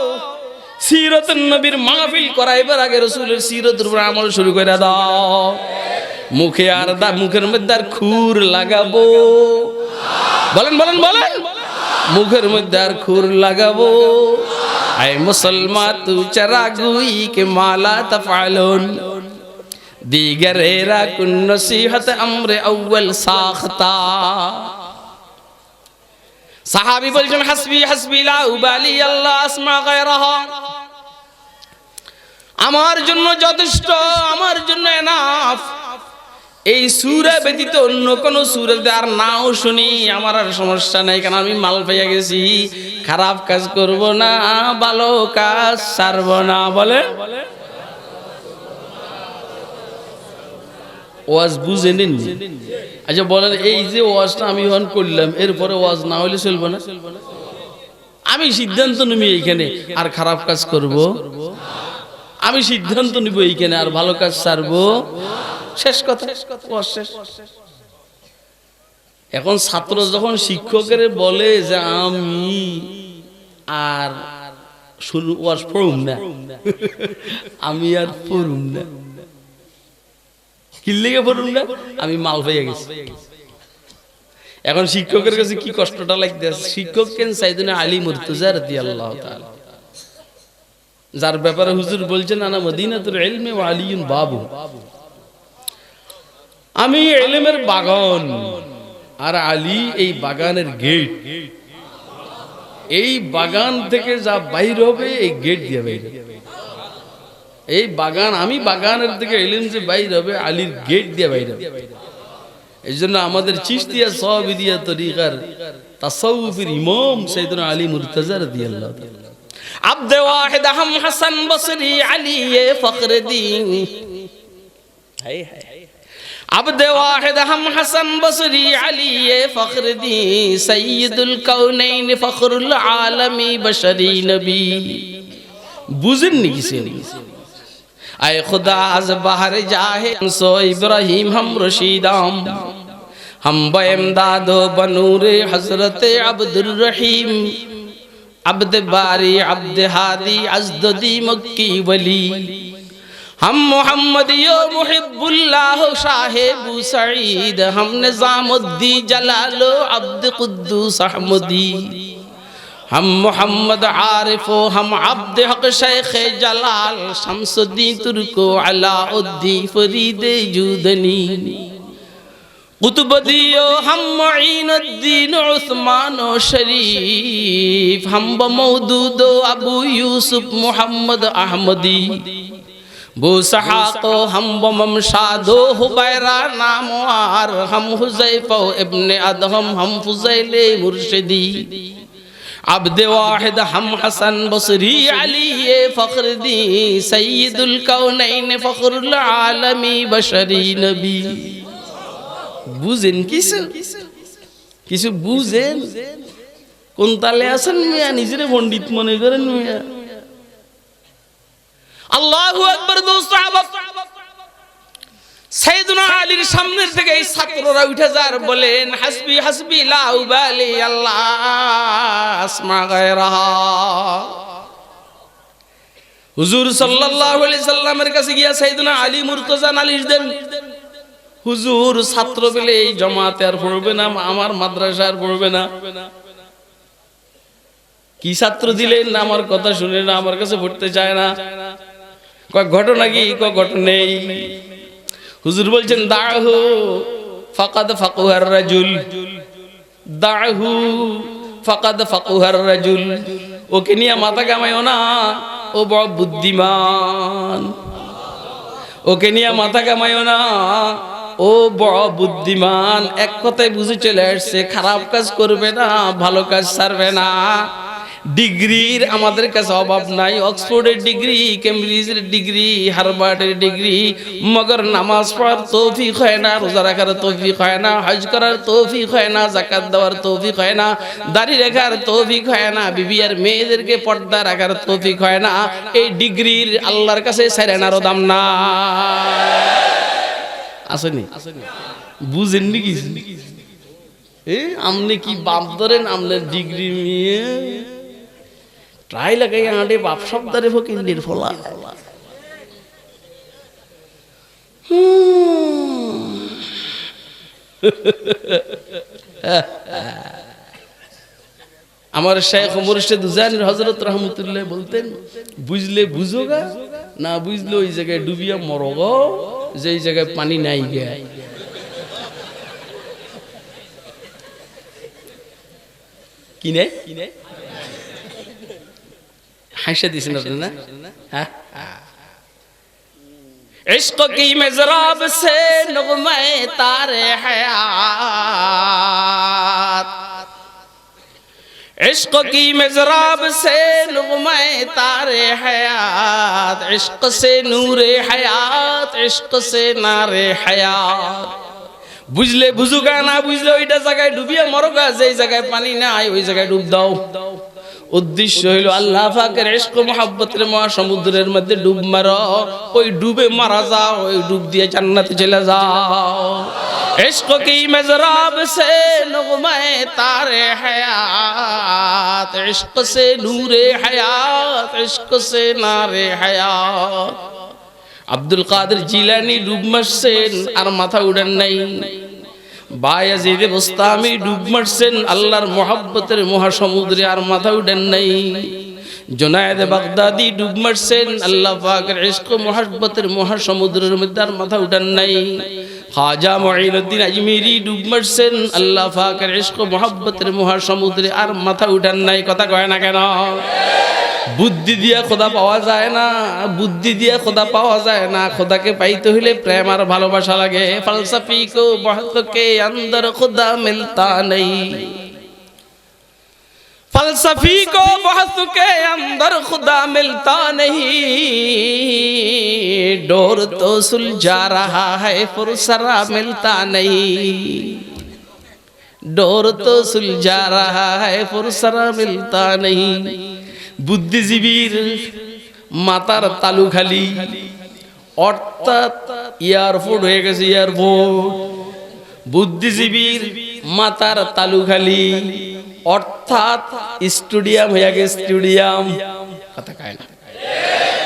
Speaker 1: সিরাতুন নবীর মাহফিল করাইবার আগে রাসূলের সিরাতের উপর আমল শুরু করে দাও। মুখে আর মুখের মধ্যে আর খুর লাগাবো। বলেন বলেন বলেন। মুখের মধ্যে আর খুর লাগাবো। আয় মুসলমান তু চারাগুই কে মালা তফালুন, দিগরেরা কুন নসিহত আমরে আউয়াল সাখতা। সাহাবী বলছেন হাসবি হাসবি লা উবালি আল্লাহ আসমা গায়রাহা। আমার জন্য যথেষ্ট, আমার জন্য এনাফ। এই সূরা ব্যতীত অন্য কোন সূরাতে আর নাও শুনি আমার আর সমস্যা নাই, কারণ আমি মাল পেয়ে গেছি। খারাপ কাজ করব না, ভালো কাজ ছাড়ব না। বলে ওয়াজ বুঝে নিন। আচ্ছা বলেন, এই যে ওয়াজটা আমি এখন করলাম, এরপরে ওয়াজ না হলে চলবে না? আমি সিদ্ধান্ত নিবি এইখানে আর খারাপ কাজ করব, আমি সিদ্ধান্ত নিব এইখানে আর ভালো কাজ ছাড়বো। শেষ কথা, ওয়াজ শেষ। এখন ছাত্র যখন শিক্ষকের বলে যে আমি আর ওয়াজ পড়ুম না, আমি আর পড়ুম না, কি লেগে পড়ুম না? আমি মাল পেয়ে গেছি। এখন শিক্ষকের কাছে কি কষ্টটা লাগতেছে। শিক্ষক কেন সাইয়েদনা আলী মুর্তজা রাদিয়াল্লাহু তাআলা, যার ব্যাপারে হুজুর বলছেন আনা মদিনাতুল ইলমি ওয়া আলিয়ুন বাবু। আমি ইলমের বাগান আর আলী এই বাগানের গেট। এই বাগান থেকে যা বাইর হবে এই গেট দিয়ে বাইর হবে। এই বাগান, আমি বাগানের থেকে ইলম যে বাইর হবে আলীর গেট দিয়ে বাইর হবে। এই জন্য আমাদের চিশতিয়া সাহাবিদিয়া তরিকার তাসাউফের ইমাম সাইয়েদনা আলী মুর্তজা রাদিয়াল্লাহু তাআলা, আব্দে ওয়াহিদ আহম হাসান বসরি আলী ফখরুদ্দিন, হায় হায়, আব্দে ওয়াহিদ আহম হাসান বসরি আলী ফখরুদ্দিন, সাইয়্যিদুল কাউনাইন ফখরুল আলামি বশরি নবী। বুঝেননি কিছু? আয় খুদা আজ বাহার জাহে সো ইব্রাহিম হাম রশিদাম, हम बमदादो बनूरे हजरत अब्दुर रहीम, अब्द बारी अब्द हादी अजदी मक्की वली, हम मोहम्मदियो मुहिब्बुल्लाह साहिबु सईद, हम निजामुद्दीन जलालो अब्द कुद्दूस अहमदी, हम मोहम्मद आरिफो हम अब्द हक शेख जलाल, शमसुद्दीन तुर्को अलाउद्दीन फरीदे जुदनी, कुतुबदियो हम मुईनुद्दीन उस्मानो शरीफ, हम बमौदूदो अबू यूसुफ मोहम्मद अहमदी, बूसहाको हम बमशादो हुबैरा नामवार, हम हुज़ैफा इब्ने अदहम हम फुज़ैले मुर्शिदी, আবদে ওয়াহিদ হাম হাসান বসরি আলী ফখরুদ্দি সৈয়দুল কাউনাইন ফখরুল আলমী বশরি নবী। বুঝেন কিছু কিছু বুঝেন? কোন তালে আছেন মিয়া? নিজেরে পণ্ডিত মনে করেন মিয়া? আল্লাহু আকবার। দোস্ত সাইয়েদুনা আলীর সামনের থেকে এই ছাত্ররা উঠে যার বলেন হাসবি হাসবি লা উবালি আল্লাহ আসমা গায়রাহা। হুজুর সাল্লাল্লাহু আলাইহি সাল্লামের কাছে গিয়া সাইয়েদুনা আলী মুর্তজা নালিশ দেন, হুজুর ছাত্র পেলে এই জামাতে আর পড়বে না, আমার মাদ্রাসা আর পড়বে না। কি ছাত্র দিলেন? আমার কথা শুনে না, আমার কাছে পড়তে চায় না। কয় ঘটনা কি? কয় ঘটনা নেই। হুজুর বলছেন দাহু ফাকাদ ফাকুহার রাজুল, দাহু ফাকাদ ফাকুহার রাজুল। ওকে নিয়ে মাথা কামাইও না, ও বড় বুদ্ধিমান। ওকে নিয়ে মাথা কামাইও না, ও বড় বুদ্ধিমান। এক কথায় বুঝে চলে আসছে, খারাপ কাজ করবে না, ভালো কাজ ছাড়বে না। ডিগ্রির আমাদের কাছে অভাব নাই, অক্সফোর্ডের ডিগ্রি, কেমব্রিজের ডিগ্রি, হার্ভার্ডের ডিগ্রি, মগর নামাজ পড়ার তৌফিক হয় না, রোজা রাখার তৌফিক হয় না, হজ করার তৌফিক হয় না, যাকাত দেওয়ার তৌফিক হয় না, দাড়ি রাখার তৌফিক হয় না, বিবি আর মেয়েদেরকে পর্দা রাখার তৌফিক হয় না। এই ডিগ্রির আল্লাহর কাছে সেরেনারও দাম না। আসেনি? বুঝেননি কি? আমনে কি বাপ ধরেন? আমনের ডিগ্রি নিয়ে ট্রাই লাগাই আঁটে বাপ শব্দারে ফকিন্দির ফলা। আমার শেখ মুর্শিদ উজানির হযরত রহমতুল্লাহ বলতেন, বুঝলে বুঝোগা, না বুঝলে ওই জায়গায় ডুবিয়া মরগো, যেই জায়গায় পানি নাই গে। কিনে হাসা দিছেন আপনি না? इश्क की मजराब से नग़मे तारे हयात, इश्क की मजराब से नग़मे तारे हयात, इश्क से नूरे हयात, इश्क से नारे हयात। বুঝলে বুঝুগা, না বুঝলে ওইটা জায়গায় ডুবিয়ে মরগা, যেই জায়গায় পানি নাই ওই জায়গায় ডুব দাও। উদ্দেশ্য হইল আল্লাহ পাকের ইশক মুহাব্বতের মহাসমুদ্রের মধ্যে ডুব মারো, ওই ডুবে মারা যাও, ওই ডুব দিয়ে জান্নাতে চলে যাও। ইশক কি মজরাব সে নগমে তারে হায়াত, ইশক সে নূরে হায়াত, ইশক সে নারে হায়াত। আব্দুল কাদের জিলানী ডুব মারছেন আর মাথা উড়ান নাই। বায়াজিদ বুস্তামি ডুব মারছেন আল্লাহর মুহাব্বতের মহাসমুদ্রে আর মাথা উড়ান নাই। জুনায়েদ বাগদাদি ডুব মারছেন আল্লাহ পাকের ইশক মুহাব্বতের মহাসমুদ্রের মধ্যে আর মাথা উড়ান নাই। খাজা মুঈনুদ্দিন আজমিরি ডুব মারছেন আল্লাহ পাকের ইশক মুহাব্বতের মহাসমুদ্রে আর মাথা উড়ান নাই। কথা কয় না কেন? বুদ্ধি দিয়া খোদা পাওয়া যায় না, বুদ্ধি দিয়া খোদা পাওয়া যায় না। খোদাকে পাইতে হইলে প্রেম আর ভালোবাসা লাগে। ফলসফি কো বহত কে অন্দর খুদা মিলতা নেই, ফলসফি কো বহত কে অন্দর খুদা মিলতা নেই। ডোর তো সুলঝা রহা है फुरसरा मिलता नहीं, डोर तो सुलझा रहा है फुरसरा मिलता नहीं। বুদ্ধিজীবীর মাথার তালু খালি, অর্থাৎ এয়ারপোর্ট হয়ে গেছে এয়ারপোর্ট। বুদ্ধিজীবীর মাথার তালু খালি, অর্থাৎ স্টেডিয়াম হয়ে গেছে স্টেডিয়াম। কথা কয় না?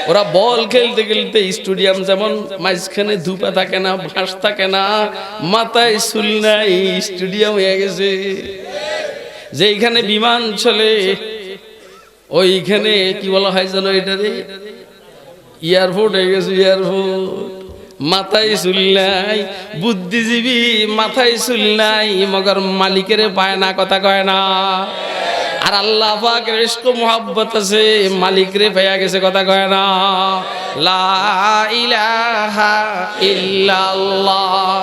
Speaker 1: ওরা বল খেলতে খেলতে স্টেডিয়াম যেমন মাঝখানে ধুপা থাকে না, বাঁশ থাকে না, মাথায় চুল নাই, স্টেডিয়াম হয়ে গেছে। যেইখানে বিমান চলে ওইখানে কি বলা হয় জানো? এটারে এয়ারপোর্ট হয়ে গেছে এয়ারপোর্ট। মাথায় চুল নাই, বুদ্ধিজীবী মাথায় চুল নাই, মগর মালিকের পায় না। কথা কয় না? আর আল্লাহ পাকের ইশক মুহাব্বত আছে, মালিকরে পাইয়া গেছে। কথা কয় না? লা ইলাহা ইল্লাল্লাহ,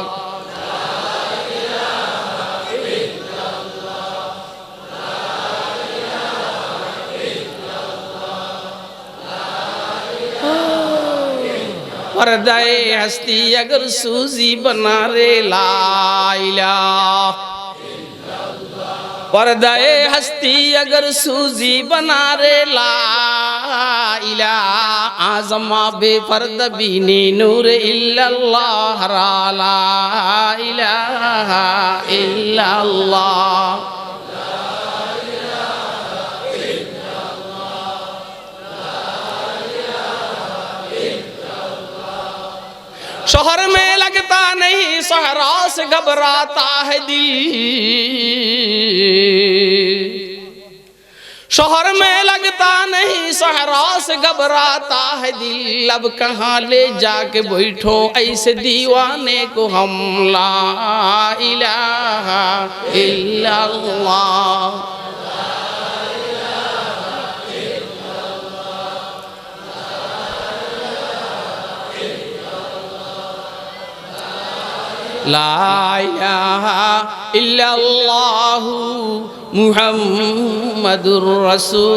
Speaker 1: पर्दाए हस्ती अगर सूजी बना रे ला इलाहा, पर्दाए हस्ती अगर सूजी बना रे ला इलाहा, आज़मा बेपर्द बीनी नूर इल्लल्लाह ला इलाहा इल्लल्लाह। शहर में लगता नहीं सहरा से घबराता है दिल, शहर में लगता नहीं सहरा से घबराता है दिल, अब कहाँ ले जाके बैठो ऐसे दीवाने को हम, ला इलाहा इल्लल्लाह। ला इलाहा इल्लल्लाहु मुहम्मदुर রাসূলুল্লাহ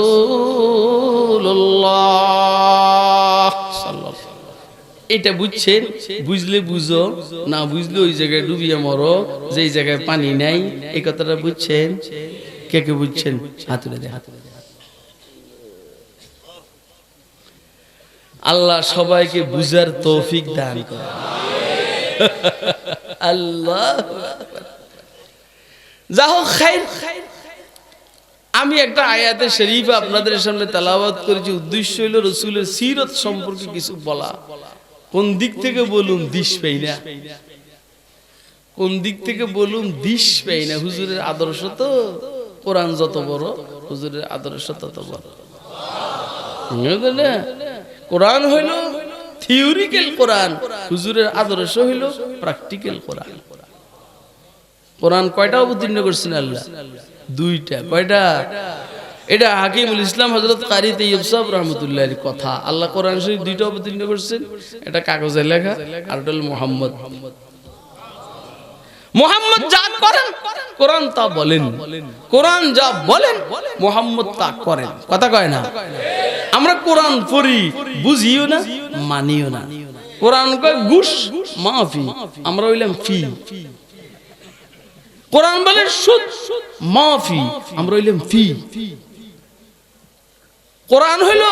Speaker 1: সাল্লাল্লাহু। এটা বুঝছেন? বুঝলে বুঝো, না বুঝলে ওই জায়গায় ডুবিয়ে মরো যেই জায়গায় পানি নাই। এই কথাটা বুঝছেন? কে কে বুঝছেন? হাত তুলে দে, হাত তুলে দে। আল্লাহ সবাইকে বুঝার তৌফিক দান করে। আল্লাহ যা হোক, আমি একটা আয়াতে শরীফ আপনাদের সামনে তেলাওয়াত করেছি। উদ্দেশ্য হলো রাসূলের সিরত সম্পর্কে কিছু বলা। কোন দিক থেকে বলুন দিশ পাই না, কোন দিক থেকে বলুন দিশ পাই না। হুজুরের আদর্শ তো, কোরআন যত বড় হুজুরের আদর্শ তত বড়। কোরআন হইল থিওরিক্যাল কোরআন, হুজুরের আদর্শ হইল প্র্যাকটিক্যাল কোরআন। কোরআন কয়টা অবতীর্ণ করছেন আল্লাহ? দুইটা। কয়টা? এটা হাকিমুল ইসলাম হযরত কারি তাইয়্যিব সাহেব রাহমাতুল্লাহ আলাইহির কথা। আল্লাহ কোরআন শরীফ দুইটা অবতীর্ণ করছেন, এটা কাগজে লেখা আর এটা হলো মুহাম্মদ। মুহাম্মদ যা করেন কোরআন তা বলেন, কোরআন যা বলেন মুহাম্মদ তা করেন। কথা কয় না? আমরা কোরআন পড়ি, বুঝিও না, মানিও না। কোরআন কয় ঘুষ মাফি, আমরা হইলাম ফি। কোরআন বলে সুদ মাফি, আমরা হইলাম ফি। কোরআন হইল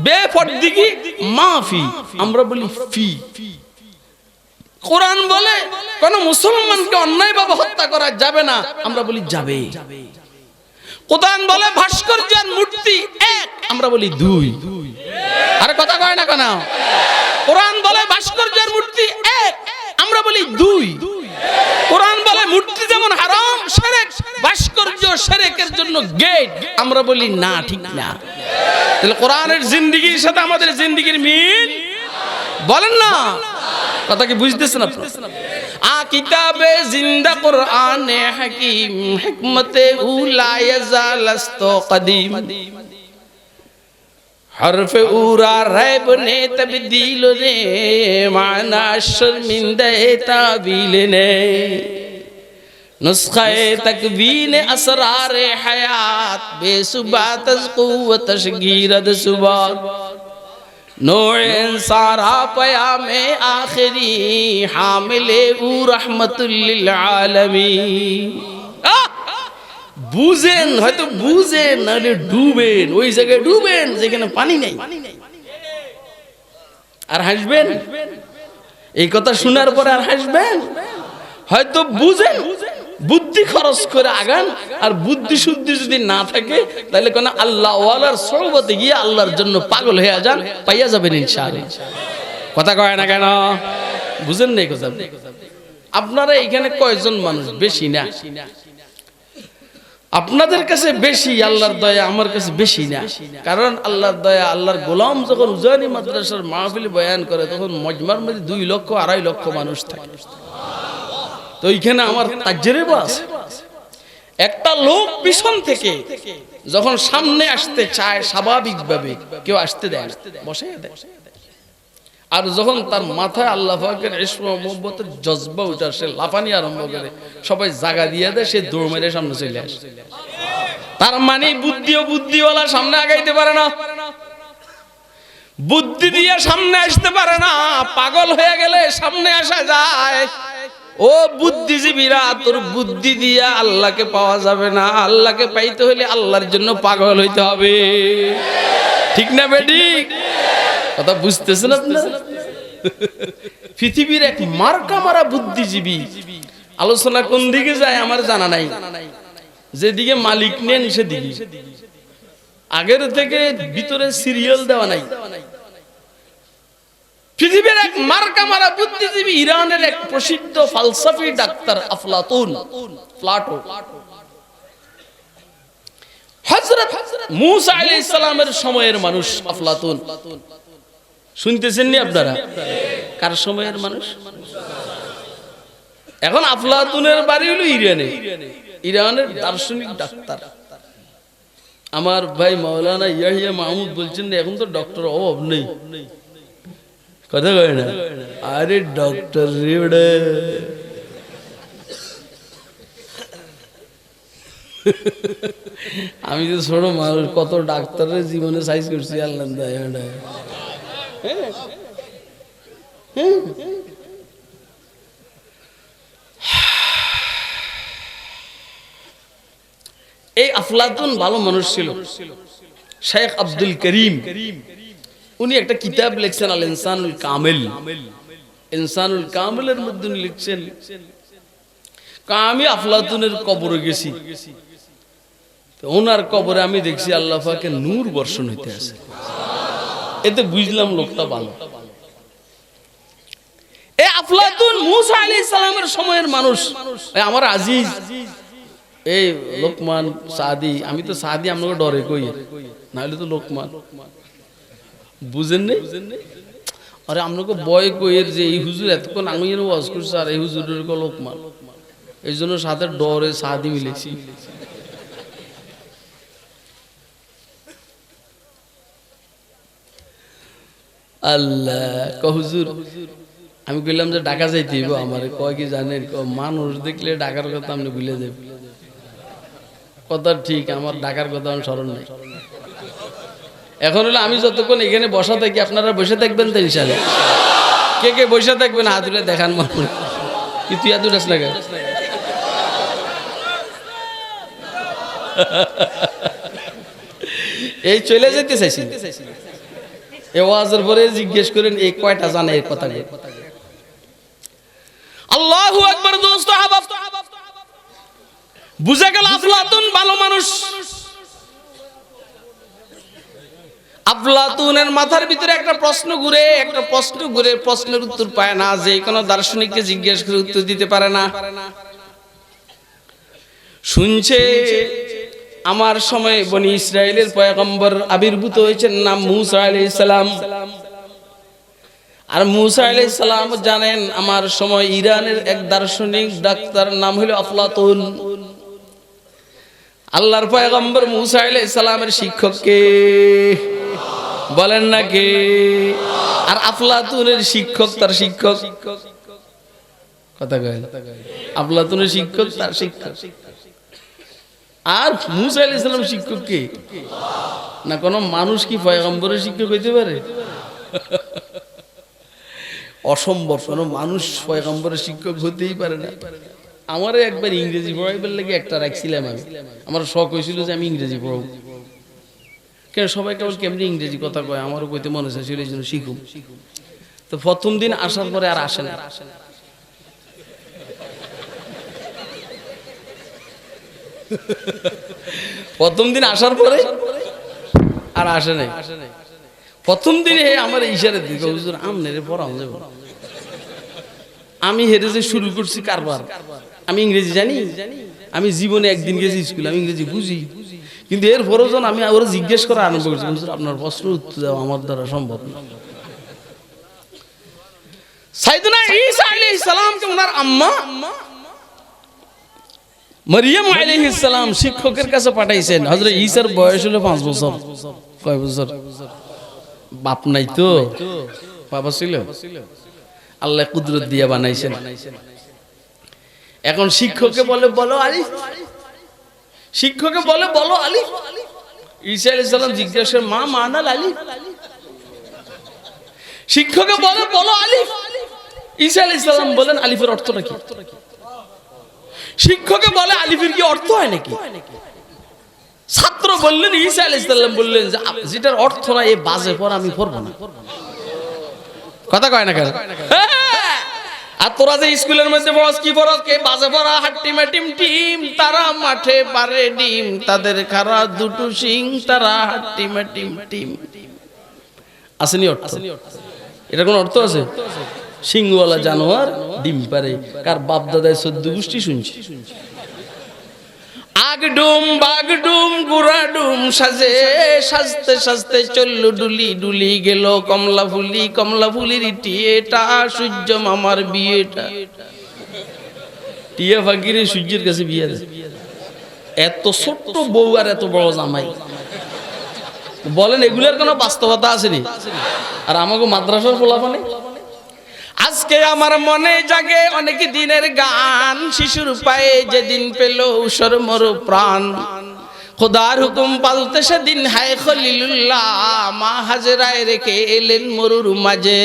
Speaker 1: বেপরদিগি মাফি, আমরা বলি ফি। কোরআন বলে কোন মুসলমানকে অন্যায়ভাবে হত্যা করা যাবে না, আমরা বলি যাবে। কোরআন বলে ভাস্কর্য আর মূর্তি এক, আমরা বলি দুই। আরে কথা কয় না কেন? কোরআন বলে ভাস্কর্য আর মূর্তি এক, আমরা বলি দুই। কোরআন বলে মূর্তি যেমন হারাম, শিরক, ভাস্কর্য শিরকের জন্য গেট, আমরা বলি না, ঠিক না। তাহলে কোরআনের জিন্দেগির সাথে আমাদের জিন্দেগির মিল বলেন না? কথা কি বুঝতেছেন আপনারা? আ কিতাবে জিন্দা কোরআনে হাকিম, হিকমতে উলা ইয়াজালাস্ত কদিম, হরফে উরা রাইব নে তবদীল নে, মানা শর্মিন্দে তাবিল নে, নুসখায়ে তকবীন আসরারে হায়াত, বেসুবাত আজ কুওয়াত তশগীরদ সুবাত, नूरे सारा पयामे आखिरी, हामिले उ रहमतुल लिल आलमीन। বুঝেন, হয়তো বুঝেন, নাহলে ডুবেন, ওই জায়গায় ডুবেন যেখানে পানি নেই। আর হাসবেন এই কথা শোনার পরে? আর হাসবেন? হয়তো বুঝেন, বুদ্ধি খরচ করে আগান। আর বুদ্ধি শুদ্ধি যদি না থাকে তাহলে কোন আল্লাহ ওয়ালার সোহবতে গিয়ে আল্লাহর জন্য পাগল হয়ে যান, পাইয়া যাবেন ইনশাআল্লাহ। কথা কয় না কেন? বুঝেন না এই কথা? আপনারা এখানে কয়জন মানুষ? বেশি না। আপনাদের কাছে বেশি, আল্লাহর দয়া আমার কাছে বেশি না। কারণ আল্লাহর দয়া, আল্লাহর গোলাম যখন উজানি মাদ্রাসার মাহফিল বয়ান করে তখন মজমার মধ্যে 2 লক্ষ 2.5 লক্ষ মানুষ থাকে। তো এইখানে আমার তাজরিবা আছে। একটা লোক পিছন থেকে যখন সামনে আসতে চায় স্বাভাবিকভাবে কেউ আসতে দেয় না, বসে দেয়। আর যখন তার মাথায় আল্লাহ পাকের ইশক ও মুহাব্বতের জজবা উঠে, সে লাফানি আরম্ভ করে, সবাই জায়গা দিয়ে দেয়, সে দৌড় মেরে সামনে চলে আসে। তার মানে বুদ্ধিওয়ালা সামনে আগাইতে পারে না। বুদ্ধি দিয়ে সামনে আসতে পারে না, পাগল হয়ে গেলে সামনে আসা যায়। ও বুদ্ধিজীবীরা, তোর বুদ্ধি দিয়ে আল্লাহকে পাওয়া যাবে না। আল্লাহকে পাইতে হলে আল্লাহর জন্য পাগল হইতে হবে। ঠিক না বেঠিক? কথা বুঝতেছেন আপনারা? পৃথিবীর এক মার্কা মারা বুদ্ধিজীবী। আলোচনা কোন দিকে যায় আমার জানা নাই, যেদিকে মালিক নেন সেদিকে। আগের থেকে ভিতরে সিরিয়াল দেওয়া নাই। পৃথিবীর এক মার্কা মারা বুদ্ধিজীবী, ইরানের এক প্রসিদ্ধ ফালসাফি ডাক্তার আফলাতুন, প্লাটো। হযরত মূসা আলাইহিস সালামের সময়ের মানুষ আফলাতুন। শুনতেছেন নি আপনারা? কার সময়ের মানুষ? এখন আফলাতুনের বাড়ি হলো ইরানে। ইরানের দার্শনিক ডাক্তার। আমার ভাই মাওলানা ইয়াহিয়া মাহমুদ বলছেন এখন তো ডক্টর অভাব নেই। কথা কয় না? আরে ডক্টর রে, আমি তো ছোট মানুষ, কত ডাক্তারের জীবনে সাইজ করছি আল্লাহ। এই আফলাতুন ভালো মানুষ ছিল। শেখ আব্দুল করিম, উনি একটা কিতাব লিখছেন আল ইনসানুল কামিল। ইনসানুল কামিলের মধ্যে লিখছেন, আমি আফলাতুনের কবরে গেছি, ওনার কবরে আমি দেখছি আল্লাহ পাকের নূর বর্ষণ হইতে আছে। এতে বুঝলাম লোকটা ভালো। এই আফলাতুন মূসা আলাইহিস সালামের সময়ের মানুষ। আমার আজিজ এই লোকমান সাদি, আমি তো সাদি আপনাকে ডরে কই, নাহলে তো লোকমান বুঝেন নেই। আরে আপনাকে বয় কইয়ের যে এই হুজুর এতক্ষণ আঙুলের ওয়াজ করছে আর এই হুজুরের লোকমান, এই জন্য সাথে ডরে সাদি মিলেছি। আল্লাহ হুজুর, আমি কইলাম যে ঢাকা যাইতে হইব আমার। কয় কি জানেন, মানুষ দেখলে ঢাকার কথা আপনি ভুলে যাবেন। কথা ঠিক, আমার ঢাকার কথা আমার স্মরণ নাই। এখন হলো আমি যতক্ষণ এখানে বসা থাকি আপনারা বসে থাকবেন তো ইনশাআল্লাহ। কে কে বসে থাকবেন হাত তুলে দেখান। মানুষ কি তুই এত ডাস লাগা? এই চলে যেতে চাইছি। এই ওয়াজের পরে জিজ্ঞেস করেন এই কয়টা জানে এই কথা। আল্লাহু আকবার। দোস্ত আহবাব, বুঝা গেল আফলাতুন ভালো মানুষ। আফলাতুনের মাথার ভিতরে একটা প্রশ্ন ঘুরে, প্রশ্নের উত্তর পায় না। যে কোনো দার্শনিককে জিজ্ঞেস করে উত্তর দিতে পারে না। শুনছে আমার সময় বনি ইসরাইলের পয়গম্বর আবির্ভূত হয়েছেন, নাম মূসা আলাইহিস সালাম। আর মূসা আলাইহিস সালাম জানেন আমার সময় ইরানের এক দার্শনিক ডাক্তার নাম হলো আফলাতুন। আল্লাহর পয়গম্বর মূসা আলাইহিস সালামের শিক্ষক কে বলেন না কে? আর আফলাতুনের শিক্ষক তার শিক্ষক। কথা কয়, আফলাতুনের শিক্ষক তার শিক্ষক। আর মূসা আলাইহিস সালাম শিক্ষক কে? না কোনো মানুষ কি পয়গম্বরের শিক্ষক হইতে পারে? অসম্ভব, কোনো মানুষ পয়গম্বরের শিক্ষক হতেই পারে না। আমারে একবার ইংরেজি পড়াইবার লাগে একটা রাখছিলাম আমি। আমার শখ হয়েছিল যে আমি ইংরেজি পড়াবো। কেন সবাই কেবল কেমনি ইংরেজি কথা কয়, আমারও কইতে মনে চাইছিল, এই জন্য শিখুম। তো প্রথম দিন আসার পরে আর আসে না। প্রথম দিন আসার পরে আর আসে নাই। প্রথম দিনে আমার ইশারা দিকে হুজুর আমনেরে পড়াও যাব। আমি হেরে যে শুরু করছি কারবার। আমি ইংরেজি জানি, আমি জীবনে একদিন গেছি স্কুলে, আমি ইংরেজি বুঝি, কিন্তু এর পরজন আমি ওরা জিজ্ঞেস করা আরম্ভ করছি, হুজুর আপনার প্রশ্নের উত্তর দেওয়া আমার দ্বারা সম্ভব না। সাইয়েদনা ঈসা আলাইহিস সালামকে ওনার আম্মা মারিয়াম আলাইহিস সালাম শিক্ষকের কাছে পাঠাইছেন। হযরত ঈসার বয়স হলো 5 বছর। কয় বছর? বাপ নাই তো, বাবা ছিল, আল্লাহ কুদরত দিয়ে বানাইছেন। এখন শিক্ষককে বলে বলো আলিফ, শিক্ষককে বলে বলো আলিফ। ঈসা আলাইহিস সালাম জিজ্ঞাসা মা মানাল আলিফ, শিক্ষককে বলে বলো আলিফ। ঈসা আলাইহিস সালাম বলেন আলিফের অর্থটা কি? শিক্ষককে বলে আলিফের কি অর্থ হয় নাকি? ছাত্র বললেন, ঈসা আলাইহিস সালাম বললেন যে যেটার অর্থ না এই বাজে পড়া আমি পড়বো না। কথা কয় না কেন? আর তোরা যে স্কুলের মধ্যে পড়াস কি পড়াস? কে বাজে পড়া হাট্টিমাটিম টিম, তারা মাঠে পারে ডিম, তাদের খারা দুটো সিং, তারা হাট্টিমাটিম টিম। আসেনি অর্থ? এটা কোন অর্থ আছে? সিংওয়ালা জানোয়ার ডিম পারে, কার বাপ দাদায় 14 গোষ্ঠী শুনছি। আগডুম বাগডুম গুড়াডুম সাজে সাজতে সাজতে চললো ডুলি, ডুলি গেল কমলা ফুলি, কমলা ফুলির টিয়েটা সূর্য মামার বিয়েটা। টিয়া ফাকিরে সূর্যের কাছে বিয়ে দেয়। এত ছোট্ট বউ আর এত বড় জামাই, বলেন এগুলোর কোনো বাস্তবতা আসেনি? আর আমাকে মাদ্রাসার ফলাফলে আজকে আমার মনে জাগে অনেক দিনের গান, শিশুর পায়ে যেদিন পেল উসর মর প্রাণ, খোদার হুকুম পালতে সেদিন হায় খলিলুল্লাহ, মা হাজরায় রেখে এলেন মরুর মাঝে।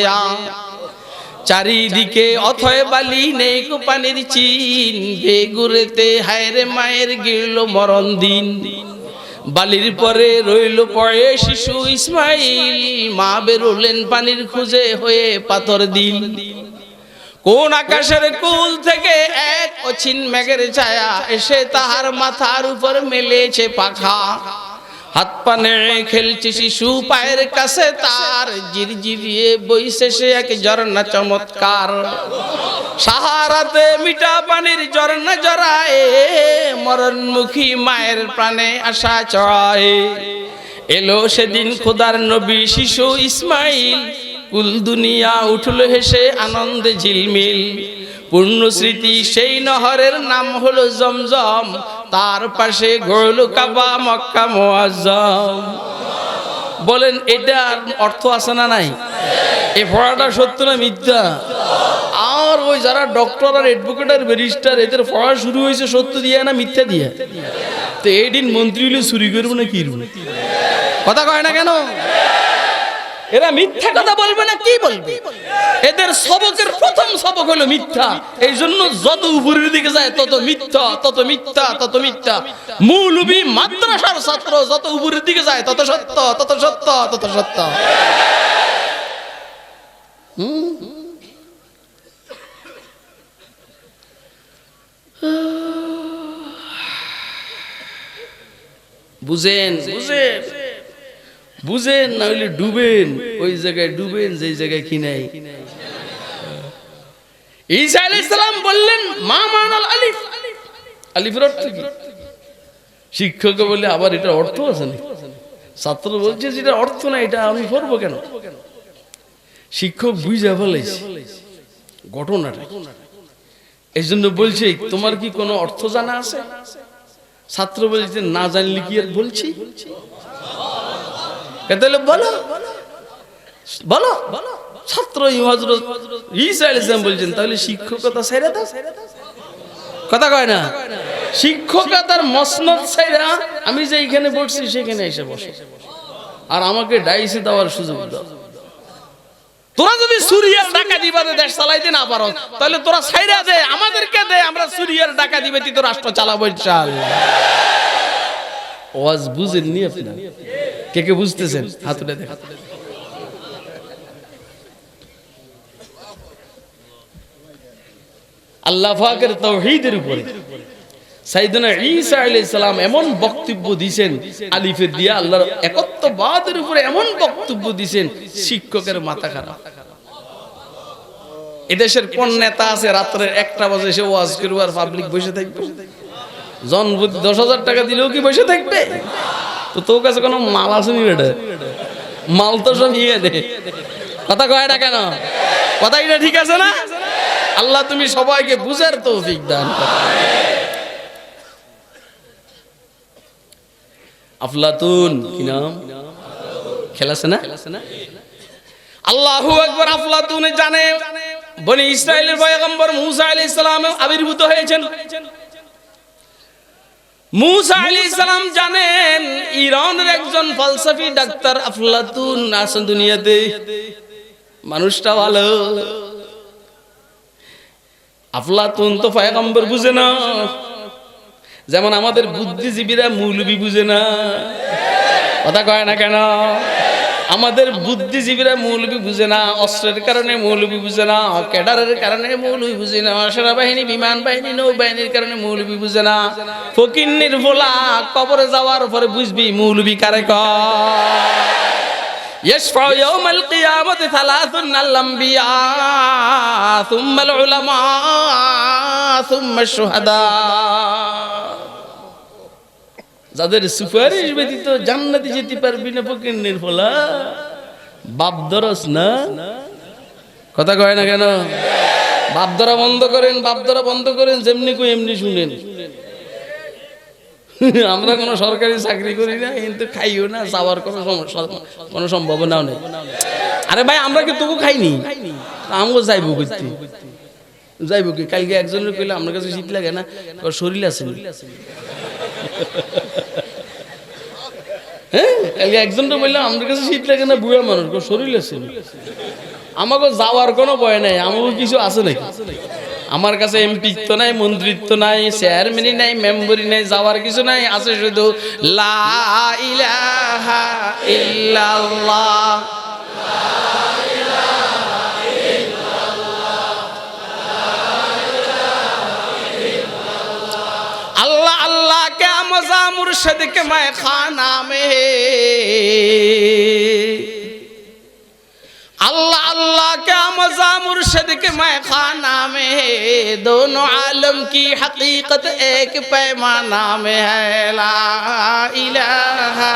Speaker 1: চারিদিকে অথয় বালি নেই কো পানির চিন, বেগুরেতে হায় রে মায়ের গিরল মরণ দিন। বালির পরে রইল পড়ে শিশু ইসমাইল, মা বেরোলেন পানির খুঁজে হয়ে পাথর দিল। কোন আকাশের কুল থেকে এক অচিন মেঘের ছায়া এসে তাহার মাথার উপর মেলেছে পাখা, হাত পানে খেলছে শিশু পায়ের কাছে তার, জিরজিরিয়ে বইছে সে এক ঝর্ণা চমৎকার। সাহারাতে মিঠা পানির ঝর্ণা জড়ায়, মরণমুখী মায়ের প্রাণে আশা চড়ায়। এলো সেদিন খোদার নবী শিশু ইসমাইল, কুল দুনিয়া উঠল হেসে আনন্দে ঝিলমিল। পূর্ণ স্মৃতি সেই নহরের নাম হলো জমজম, তার পাশে গড়ল কাবা মক্কা মুআজ্জম। বলেন এটার অর্থ আছে না নাই? এই পড়াটা সত্য না মিথ্যা? আর ওই যারা ডক্টর আর অ্যাডভোকেট আর ব্যারিস্টার, এদের পড়া শুরু হয়েছে সত্য দিয়ে না মিথ্যা দিয়ে? তো এদিন মন্ত্রী হলে চুরি করবো না কি? কথা কয় না কেন? এরা মিথ্যা কথা বলবে না কি বলবে? এদের সবকের প্রথম সবক হলো মিথ্যা। এই জন্য যত উপরের দিকে যায় তত মিথ্যা, তত মিথ্যা, তত মিথ্যা। মৌলবী মাদ্রাসার ছাত্র যত উপরের দিকে যায় তত সত্য, তত সত্য, তত সত্য। বুঝেন বুঝেন বুঝেন, না হইলে ডুবেন। ওই জায়গায় ডুবেন যে জায়গায় কি নাই। ঈসা আলাইহিস সালাম বললেন মা মানাল আলিফ, আলিফের অর্থ কি? শিক্ষক বলে আবার এটা অর্থ আছে না? ছাত্র বলছে যেটা অর্থ না এটা আমি পড়বো কেন? শিক্ষক বুঝা ফেলেছে ঘটনাটা, এই জন্য বলছে তোমার কি কোনো অর্থ জানা আছে? ছাত্র বলছে না জানলে কি আর বলছি? বলো বলো। ছাত্র হযরত ঈসা আলাইহিস সালাম বলছেন তাহলে শিক্ষকতা ছেড়ে দাও। কথা কয় না? শিক্ষকতার মসনদ ছেড়ে আমি যে এখানে বসছি সেখানে এসে বসো, আর আমাকে ডাইসে দেওয়ার সুযোগ দাও। তোরা যদি সুরিয়ার ডাকাতি বাদে দেশ চালাইতে না পারো তাহলে তোরা ছাইরা দে, আমাদেরকে দে, আমরা সুরিয়ার ডাকাতি ব্যতীত রাষ্ট্র চালাবো ইনশাআল্লাহ। ওয়াজ বুঝেননি আপনারা? কে কে বুঝতেছেন হাত উঠে দেখেন। আল্লাহ পাকের তাওহীদের উপরে সাইয়েদনা ঈসা আলাইহিস সালাম এমন বক্তব্য দিয়েছেন, আলিফের দিয়া আল্লাহর একত্ববাদের উপরে এমন বক্তব্য দিয়েছেন, শিক্ষকের মাথা খারাপ। এদেশের কোন নেতা আছে রাত্রে 1টা বাজে এসে ওয়াজ করবে আর পাবলিক বসে থাকবে? জনপ্রতি 10,000 টাকা দিলেও কি বসে থাকবে? তো তোর কাছে কোনো মাল আসেনি রে? মাল তো সব নিয়ে দে। কথা কয় না কেন? কথা এটা ঠিক আছে না? আল্লাহ তুমি সবাইকে বুঝার তৌফিক দান করো। আফলাতুন কি নাম? খেলা আছে না? আল্লাহু আকবার। আফলাতুন জানে বনি ইসরাইলের পয়গম্বর মুসা আলাইহিস সালাম আবির্ভূত হয়েছেন। মুসা আলাইহিস সালাম জানেন ইরানের একজন ফলসফি ডাক্তার আফলাতুন আছেন দুনিয়াতে। মানুষটা ভালো। আফলাতুন তো পয়গম্বর বুঝে না, যেমন আমাদের বুদ্ধিজীবীরা মৌলবী বুঝে না। কথা কয় না কেন? আমাদের বুদ্ধিজীবীরা মৌলবী বুঝে না, অস্ত্রের কারণে মৌলবী বুঝে না, ক্যাডারের কারণে মৌলবী বুঝে না, সেনাবাহিনী বিমান বাহিনী নৌবাহিনীর কারণে মৌলবী বুঝে না। ফকিন্নির ভোলা কবরে যাওয়ার পরে বুঝবি মৌলবী কারে কয়। يشفع يوم القيامة ثلاث الأنبياء ثم العلماء ثم الشهداء। যাদের সুপারিশ ব্যতীত জান্নাতে যেতে পারবি না ফকিন্নির ফলা, বাপ দরস না। কথা কয় না কেন? বাপ ধরা বন্ধ করেন, বাপ ধরা বন্ধ করেন, যেমনি কই এমনি শুনেন। আমরা কোনো সরকারি চাকরি করি না, কিন্তু খাইও না, যাওয়ার কোনো সম্ভাবনাও নেই। আরে ভাই আমরা কি তবু খাইনি, আমগো যাইবো করতে, যাইবো কি? কালকে একজনের কইলে আমার কাছে শীত লাগে না, শরীর আছে। হ্যাঁ, কালকে একজনটা বললাম আমার কাছে শীত লাগে না, বুড়া মানুষ, শরীর আছে। আমাকে যাওয়ার কোনো ভয় নাই, আমাকে কিছু আছে নাকি? আমার কাছে এমপিত্ব নাই, মন্ত্রিত্ব নাই, চেয়ারম্যানই নাই, মেম্বারই নাই, যাওয়ার কিছু নাই, আছে শুধু লা ইলাহা ইল্লাল্লাহ। अल्लाह अल्लाह क्या मज़ा मुर्शिद के मैं खाना में, अल्लाह अल्लाह क्या मज़ा मुर्शिद के मैं खाना में, दोनों आलम की हकीकत एक पैमाना में है। ला इलाहा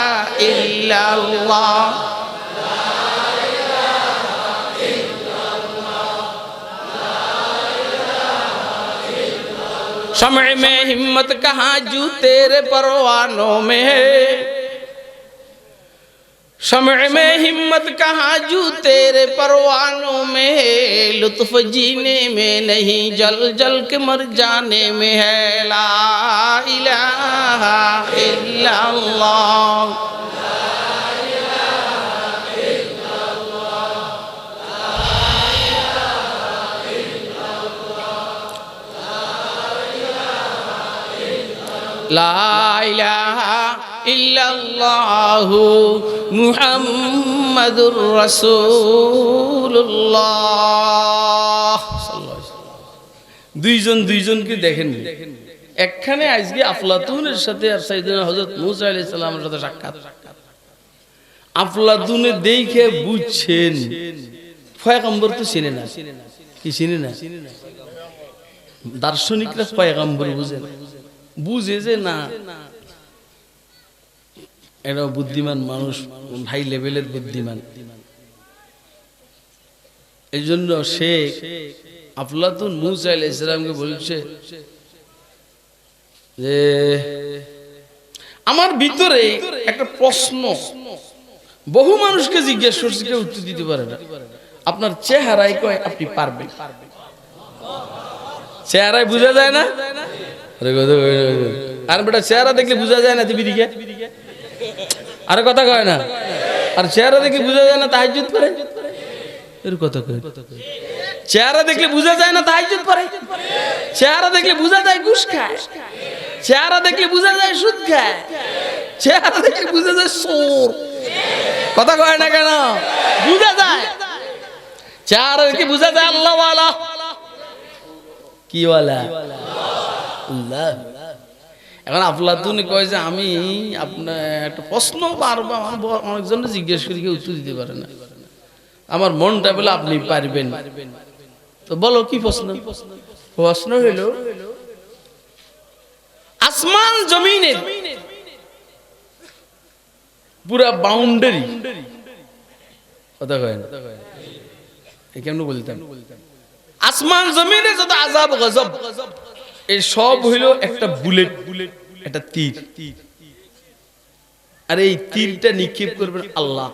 Speaker 1: इल्लल्लाह। शम्अ में हिम्मत कहाँ जू तेरे परवानों में है, शम्अ में हिम्मत कहाँ जू तेरे परवानों में है, लुत्फ जीने में नहीं जल जल के मर जाने में है। ला इलाहा इल्लल्लाह। ला इलाहा इल्लल्लाहु मुहम्मदुर রাসূলুল্লাহ। দুইজন দুইজনকে দেখেন, একখানে আজকে আফলাতুনের সাথে আর সাইয়েদনা হযরত মূসা আলাইহিস সালামের সাথে সাক্ষাৎ। আফলাতুনে দেখে বুঝছেন পয়গম্বর তো চিনে না। কি চিনে না? দার্শনিকরা পয়গম্বর বুঝে না, বুঝে যে না এরা বুদ্ধিমান মানুষ, হাই লেভেলের বুদ্ধিমান। এই জন্য সে আফলাতুন মূসা আলাইহিস সালামকে বলছে যে আমার ভিতরে একটা প্রশ্ন, বহু মানুষকে জিজ্ঞেস করছি, কেউ উত্তর দিতে পারে না। আপনার চেহারায় কয় আপনি পারবেন, চেহারায় বোঝা যায় না। আর বেটা চেহারা দেখলে বোঝা যায় না তুমি দিকে, আর কথা কয় না। আর চেহারা দেখলে বোঝা যায় না তাহাজ্জুদ করে, এর কথা কয়। চেহারা দেখলে বোঝা যায় না তাহাজ্জুদ করে, চেহারা দেখলে বোঝা যায় ঘুষ খায়, চেহারা দেখলে বোঝা যায় সুদ খায়, চেহারা দেখলে বোঝা যায় চোর। কথা কয় না কেন? বোঝা যায়, চেহারা দেখলে বোঝা যায় আল্লাহ ওয়ালা। কি ওয়ালা? আল্লাহ। এখন আফলাতুন কয় যে আমি আপনার একটা প্রশ্ন বারবার অনেকজন জিজ্ঞেস করি, কেউ উত্তর দিতে পারে না। আমার মনটা বলে আপনি পারবেন, তো বলো কি প্রশ্ন? প্রশ্ন হইল আসমান জমিনের পুরা বাউন্ডারি, কথা কয় না, কেমন বলতাম, আসমান জমিনে যত আযাব গজব এই সব হইল একটা বুলেট, একটা তীর। আর এই তীরটা নিক্ষেপ করবেন আল্লাহ,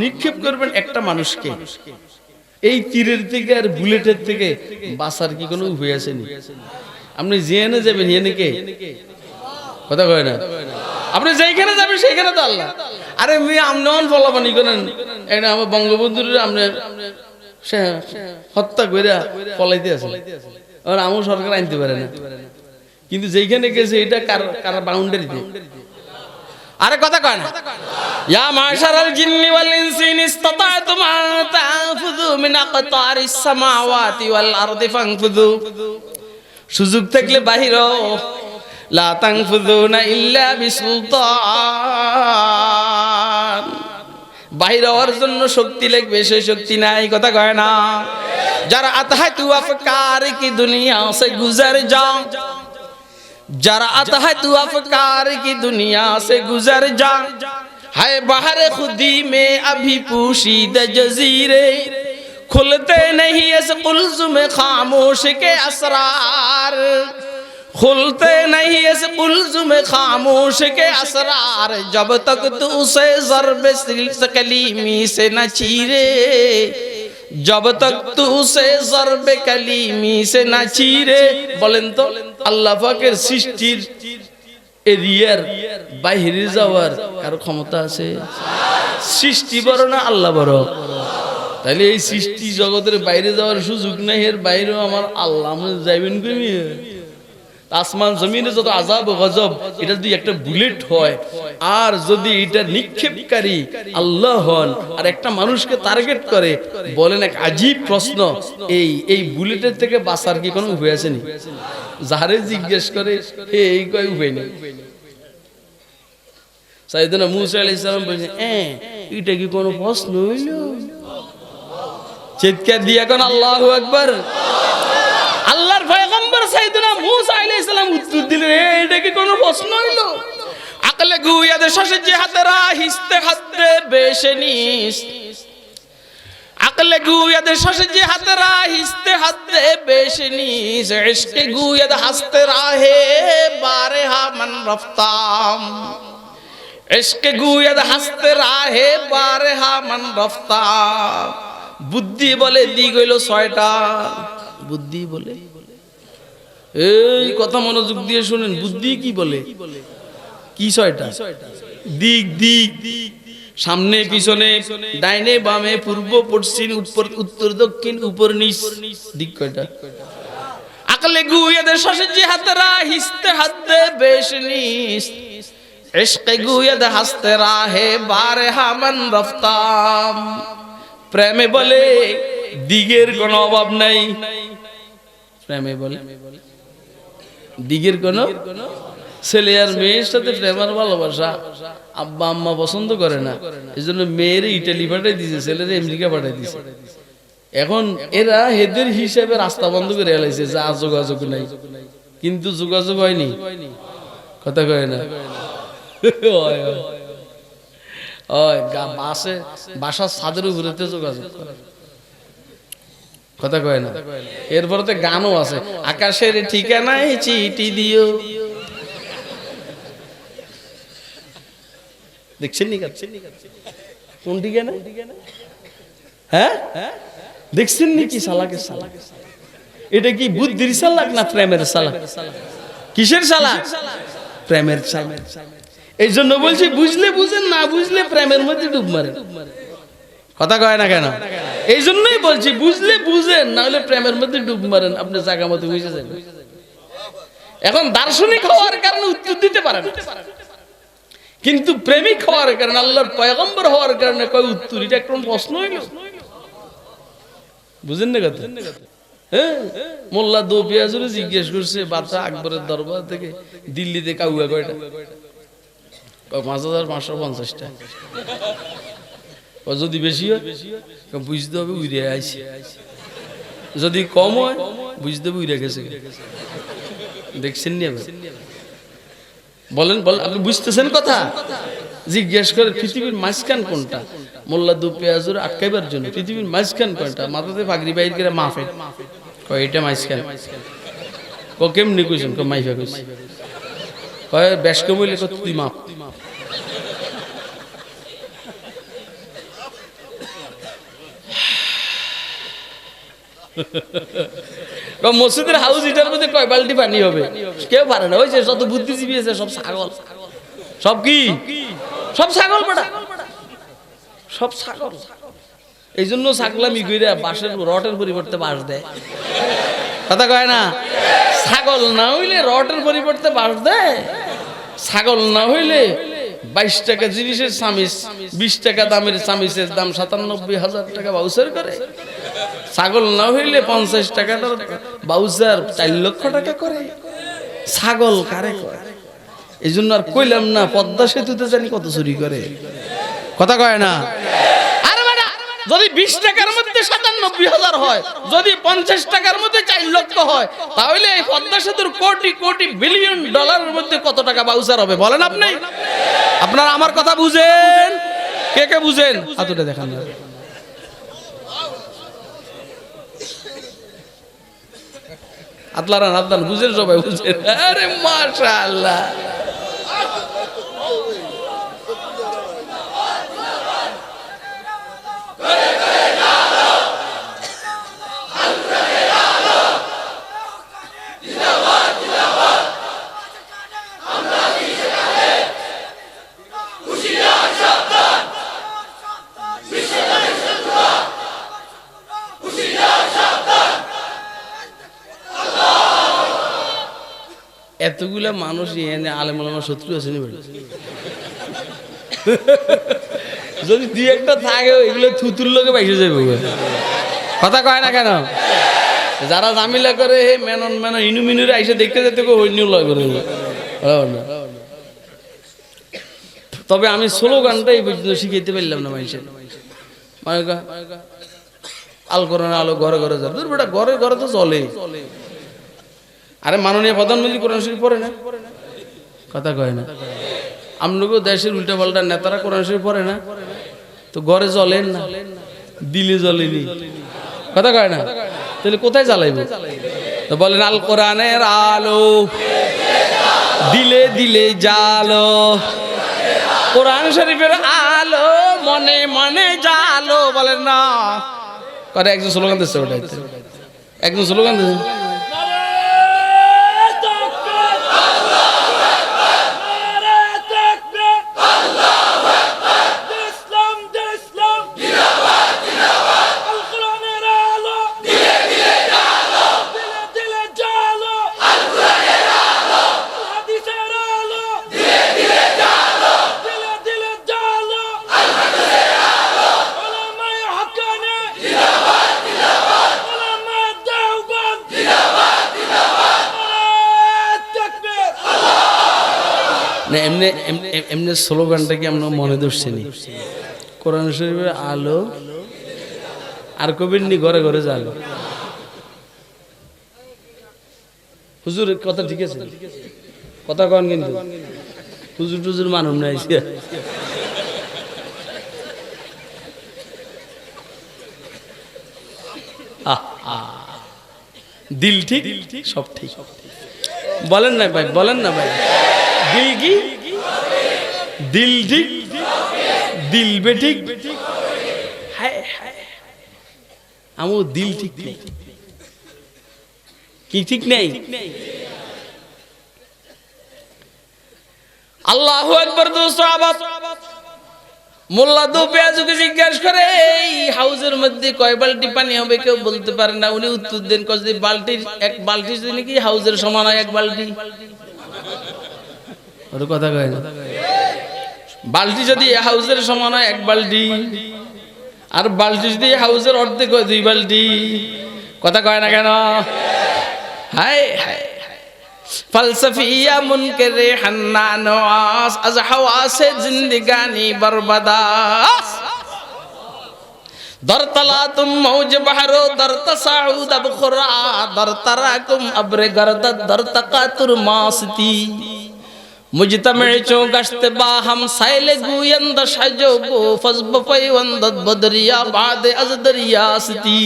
Speaker 1: নিক্ষেপ করবেন একটা মানুষকে। এই তীরের থেকে আর বুলেটের থেকে বাঁচার কি কোনো উপায় আছে? আপনি জেনে যাবেন, এনে কে? কথা কয় না। আপনি যেইখানে যাবেন সেইখানে তো আল্লাহ। আরে মেয়ে আমনন ফলাফানি করেন, এটা আমার বঙ্গবন্ধুর আপনি হত্যা করে পলাইতে আছে, আর আমও সরকার আনতে পারে না, কিন্তু যেইখানে গেছে এটা কার বাউন্ডারিতে। আরে কথা কয় না, ইয়া মাশারাল জিন্নি ওয়াল ইনসি ইন ইসতাতা'তুম আন তানফুযু মিন আকতারিস সামাওয়াতি ওয়াল আরদি ফানফুযু, সুযোগ থাকলে বাহির হও, লা তানফুযুনা ইল্লা বিসুলতান, বাহির হওয়ার জন্য শক্তি লাগবে, সেই শক্তি নাই, কথা কয় না। যারা আতা তু আফকার কি দুনিয়া সে গুজর যাও, जरा आता है तू अफकार की दुनिया से गुजर जा, है बाहर खुदी में अभी पोशीदा जजीरे, खुलते नहीं इस कुल्ज़ुम खामोश के असरार, खुलते नहीं इस कुल्ज़ुम खामोश के असरार, जब तक तू उसे ज़र्ब कलीमी से न चीरे, जब तक तू उसे ज़र्ब कलीमी से न चीरे। বলেন তো আল্লাহ পাকের সৃষ্টির এরিয়ার বাইরে যাওয়ার কারো ক্ষমতা আছে? সৃষ্টি বড় না আল্লাহ বড়? তাহলে এই সৃষ্টি জগতের বাইরে যাওয়ার সুযোগ নাই, এর বাইরেও আমার আল্লাহ, আপনি যাইবেন কই? আসমান জমিনে যত আযাব গজব, এটা যদি একটা বুলেট হয় আর যদি এটা নিক্ষেপকারী আল্লাহ হন আর একটা মানুষকে টার্গেট করে, বলেন এক আজীব প্রশ্ন, এই বুলেটের থেকে বাঁচার কি কোনো উপায় আছে নি? যারে জিজ্ঞেস করে এই কয় উপায় নেই। সাইয়েদনা মূসা আলাইহিস সালাম বলেন, এটা কি কোনো প্রশ্ন হইল? চিৎকার দিয়ে কোন আল্লাহু আকবার। আল্লাহর পয়গম্বর সাইয়েদনা মূসা আলাইহিস সালাম উত্তর দিলেন, এটা কি কোনো প্রশ্ন হইল? আকলে গুয়াদে শশে জিহাতরা হিস্তে হাতে বেশনিস, আকলে গুয়াদে শশে জিহাতরা হিস্তে হাতে বেশনিস, ইশকে গুয়াদ হাসতে রাহে বারেহা মান রফতাম, ইশকে গুয়াদ হাসতে রাহে বারেহা মান রফতাম। বুদ্ধি বলে দিক হইল 6টা, বুদ্ধি বলে, এই কথা মনোযোগ দিয়ে শুনেন, বুদ্ধি কি বলে? কি 6টা দিক? দিক সামনে পিছনে, ডাইনে বামে, পূর্ব পশ্চিম, উত্তর দক্ষিণ, উপর নিচ, দিক কয়টা? আকলে গুয়াদে শশে জিহাতরা হিস্তে হাতে বেশনিস, ইশকে গুয়াদ হাসতে রাহে বারেহা মান রফতাম। প্রেমে বলে দিগের কোনো অভাব নাই, প্রেমে বলে দিগের কোনো, ছেলে আর মেয়ের সাথে প্রেমের ভালোবাসা, আব্বা আম্মা পছন্দ করে না, এই জন্য মেয়ের ইটালি পাঠাই দিছে, ছেলের আমেরিকা পাঠাই দিছে। এখন এরা এদের হিসাবে রাস্তা বন্ধ করে এলাইছে, যা যোগাযোগ নাই, কিন্তু যোগাযোগ হয়নি, কথা কয় না, বাসার ছাদের উপরেতে যোগাযোগ করে, কথা কয় না। এরপরে তো গানও আছে, আকাশের ঠিকানায় চিঠি দিও, দেখছেন নি? কোন ঠিকানা? হ্যাঁ দেখছেন নি? কি সালাকে সালাক, এটা কি বুদ্ধির সালাক না প্রেমের সালাক? কিসের সালাক? প্রেমের সালাক। এই জন্য বলছি, বুঝলে বুঝেন, না বুঝলে প্রেমের মধ্যে ডুব মারেন, কথা কয় না কেন? এই জন্যই বলছি, বুঝলে বুঝেন, না হলে প্রেমের মধ্যে ডুব মারেন, আপনি জায়গা মতো বুঝে যাবেন। এখন দার্শনিক হওয়ার কারণে উত্তর দিতে পারেন, কিন্তু প্রেমিক হওয়ার কারণে, আল্লাহর পয়গম্বর হওয়ার কারণে কয় উত্তর, এটা একটা প্রশ্ন হইল, বুঝেন না কথা? হ্যাঁ, মোল্লা দো পেঁয়াজুরে জিজ্ঞেস করছে বাদশা আকবরের দরবার থেকে, দিল্লিতে কাউয়া কয়টা? 5550টা। যদি বেশি হয় বুঝতে হবে উড়ে আইছে, যদি কম হয় বুঝতে হবে উড়ে গেছে। দেখছেন নি? বলেন বলেন, আপনি বুঝতেছেন কথা? জিজ্ঞেস করে পৃথিবীর মাঝখান কোনটা? মোল্লা দু পেঁয়াজুর আটকাইবার জন্য পৃথিবীর মাঝখান কোনটা? মাথাতে পাগড়ি বাইর করে মাফে কয় এটা মাঝখান। কেমনি কইছেন? মাইফা কইছে। কয় বেশ কমইলে তুই মাপ। মসজিদের হাউস এটার মধ্যে কয় বালতি পানি হবে? কেউ পারে না। ওই যে যত বুদ্ধিজীবী আছে সব ছাগল। সব কি? সব ছাগল বেটা, সব ছাগল। এই জন্য ছাগলামি কইরা বাঁশের রটের পরিবর্তে বাঁশ দেয়। কথা কয় না? ছাগল না হইলে রটের পরিবর্তে বাঁশ দেয়। ছাগল না হইলে 22 টাকা জিনিসের চামিচ 20 টাকা দামের চামিচের দাম 97,000 টাকা বাউচার করে। ছাগল না হইলে 50 টাকাটার বাউচার 4 লক্ষ টাকা করে। ছাগল কারে কয়? এই জন্য আর কইলাম না, পদ্মা সেতুতে জানি কত চুরি করে। কথা কয় না? আরে বেটা, যদি 20 টাকার মধ্যে 97,000 হয়, যদি 50 টাকার মধ্যে 4 লক্ষ হয়, তাহলে এই পদ্মা সেতুর কোটি কোটি বিলিয়ন ডলারের মধ্যে কত টাকা বাউচার হবে বলেন আপনি? আপনারা আমার কথা বুঝেন? কে কে বুঝেন? হাতটা দেখান না। আতলারান বুঝেন, সবাই বুঝেন। আরে মাশাআল্লাহ। এতগুলা মানুষ এনে আলেম ওলামার শত্রু আছে নি? যদি দুই একটা থাকে এগুলো থুতুর লোকে বাইসে যাবে। কথা কয় না কেন? যারা জামিলা করে মেনন মেনন ইনু মিনুরে আইসে দেখতে যেতে হইনিও লয় করে। তবে আমি স্লোগানটা এই পর্যন্ত শিখাইতে পারলাম না মানুষের। আল কোরআন আলো ঘরে ঘরে যাবে, বেটা ঘরে ঘরে তো চলে। আরে মাননীয় প্রধানমন্ত্রী কোরআন শরীফ পড়ে না? কথা কয় না? আমনগো দেশের উল্টা পাল্টা নেতারা কোরআন শরীফ পড়ে না? তো ঘরে জ্বলেন না, দিলে জ্বলেনি। কথা কয় না? তাহলে কোথায় জ্বালাইব? তো বলেন আল কোরআনের আলো দিলে দিলে জালো, কোরআন শরীফের আলো মনে মনে জালো। বলেন না? করে একজন স্লোগান দিচ্ছে, ওটা একজন স্লোগান দিচ্ছে। এমনি এমনি স্লোগানটা কি আমরা মনে ধরছেনি? কোরআন শরীফের আলো আর কবির নি ঘরে ঘরে জালো। হুজুর কথা ঠিক আছে, কথা কন, কিন্তু হুজুর টুজুর মানুষ নাই। দিল ঠিক সব ঠিক বলেন না ভাই, বলেন না ভাই। দিল কি? দিল ঠিক, দিল বে ঠিক। আমার দিল ঠিক নেই। কি ঠিক নেই? আল্লাহু আকবার। মোল্লা দু পেঁয়াজুকে জিজ্ঞাসা করে এই হাউজের মধ্যে কয় বালতি পানি হবে? কেউ বলতে পারে না। উনি উত্তর দেন কয় বালতির এক বালতি যদি কি হাউজের সমান হয় এক বালতি। ওর কথা কয় না? বালতি যদি হাউজের সমান হয় এক বালতি, আর বালতি যদি হাউজের অর্ধেক হয় 2 বালতি। কথা কয় না কেন? হায় হায় ফলসফিয়া মুনকরে হান্নানওয়াস আজ হাওয়াসে জিন্দেগানি বরবাদাস দর তলা তুম মৌজ বহরো দর তসাউদ বখরা দর তরাকুম আবরে গরদত দর তকাতুর মাসতি মুজতমে চো গশত বা হাম সাইলে গুয়ন্দ সাজবো ফজব পয়বন্দ বদরিয়া বাদে আজ দরিয়াসতি।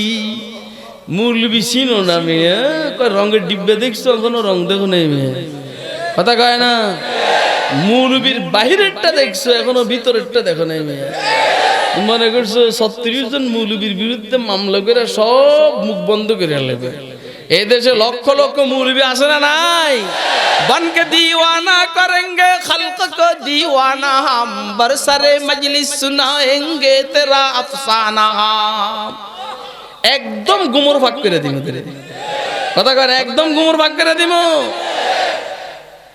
Speaker 1: মৌলবি চিনো না মেয়ে? কয় রঙের ডিব্বে দেখছো? কোনো রং দেখো নেই মেয়ে। কথা কয় না? মৌলবির বাহিরেরটা দেখছো, এখনো ভিতরেরটা দেখো নাই মেয়ে। মনে করছো 36 জন মৌলবির বিরুদ্ধে মামলা করে সব মুখ বন্ধ করে লাগবে। এই দেশে লক্ষ লক্ষ মৌলবি আছে না নাই? বনকে দিওয়ানা করেঙ্গে খলক কো দিওয়ানা হাম বরসরে মজলিস সুনাएंगे তেরা আফসানা। একদম গুমর ভাগ করে দিমু, কথা কয় একদম গুমর ভাগ করে দিমু।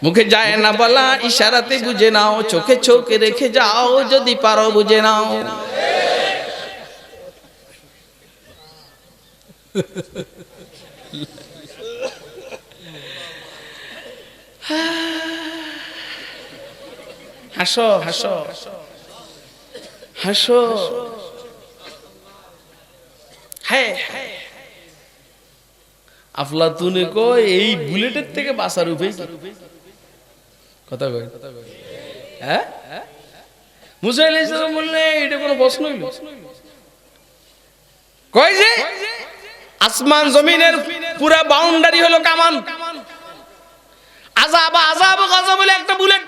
Speaker 1: মুখে যায় না বলা, ইশারাতে বুঝে নাও, চোখে চোখে রেখে যাও, যদি পারো বুঝে নাও। হাসো হাসো হাসো। হ্যাঁ আফলাতুনে কয় এই বুলেটের থেকে বাঁচার উপায় কি? কথা কয় হ্যাঁ? মুসা আলাইহিস সালাম বললেন এটা কোনো প্রশ্ন হইল? কয় যে আসমান জমিনের পুরা বাউন্ডারি হলো কামান। আযাব আযাব গজব বলে একটা বুলেট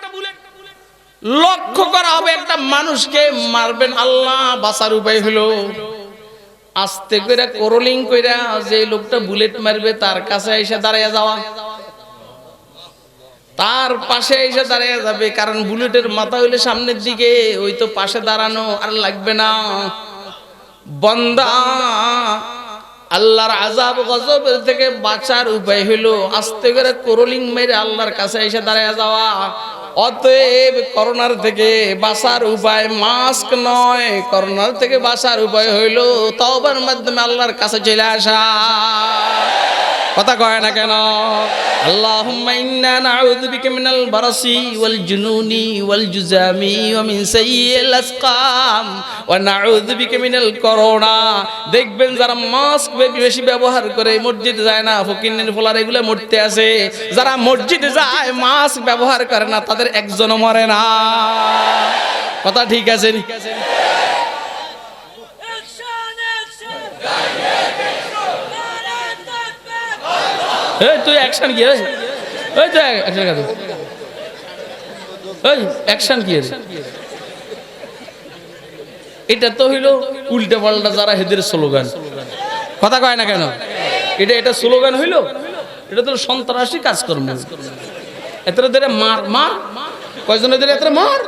Speaker 1: লক্ষ্য করা হবে, একটা মানুষকে মারবেন আল্লাহ। বাঁচার উপায় হলো আস্তে করে করলিং কইরা যে লোকটা বুলেট মারবে তার কাছে এসে দাঁড়িয়ে যাওয়া, তার পাশে এসে দাঁড়িয়ে যাবে। কারণ বুলেটের মাথা হইলে সামনের দিকে, ওই তো পাশে দাঁড়ানো আর লাগবে না। বান্দা আল্লাহর আযাব গজবের থেকে বাঁচার উপায় হলো আস্তে করে করলিং মেরে আল্লাহর কাছে এসে দাঁড়িয়ে যাওয়া। অতএব করোনার থেকে বাঁচার উপায় মাস্ক নয়, করোনার থেকে বাঁচার উপায় হইল তওবার মাধ্যমে আল্লাহর কাছে চলে আসা। কথা কয় না কেন? আল্লাহুম্মা ইন্না নাউযু বিকা মিনাল বারাসি ওয়াল জুনুনি ওয়াল জুজামি ওয়া মিন সাইয়্যিল আসকাম ওয়া নাউযু বিকা মিনাল করোনা। দেখবেন যারা মাস্ক বেশি ব্যবহার করে মসজিদে যায় না, ফকিন্নের ফলার এগুলো মরতে আছে। যারা মসজিদে যায় মাস্ক ব্যবহার করে না, তাদের একজনও মরে না। কথা ঠিক আছে? এই তুই অ্যাকশন কি? এই তো অ্যাকশন কর, এই অ্যাকশন কি? এটা তো হইলো উল্টা পাল্টা যারা হেদের স্লোগান। কথা কয় না কেন? এটা স্লোগান হইলো, এটা তো সন্ত্রাসী কাজকর্ম। এতরে ধরে মার মার, কয়জনের ধরে এতরে মার।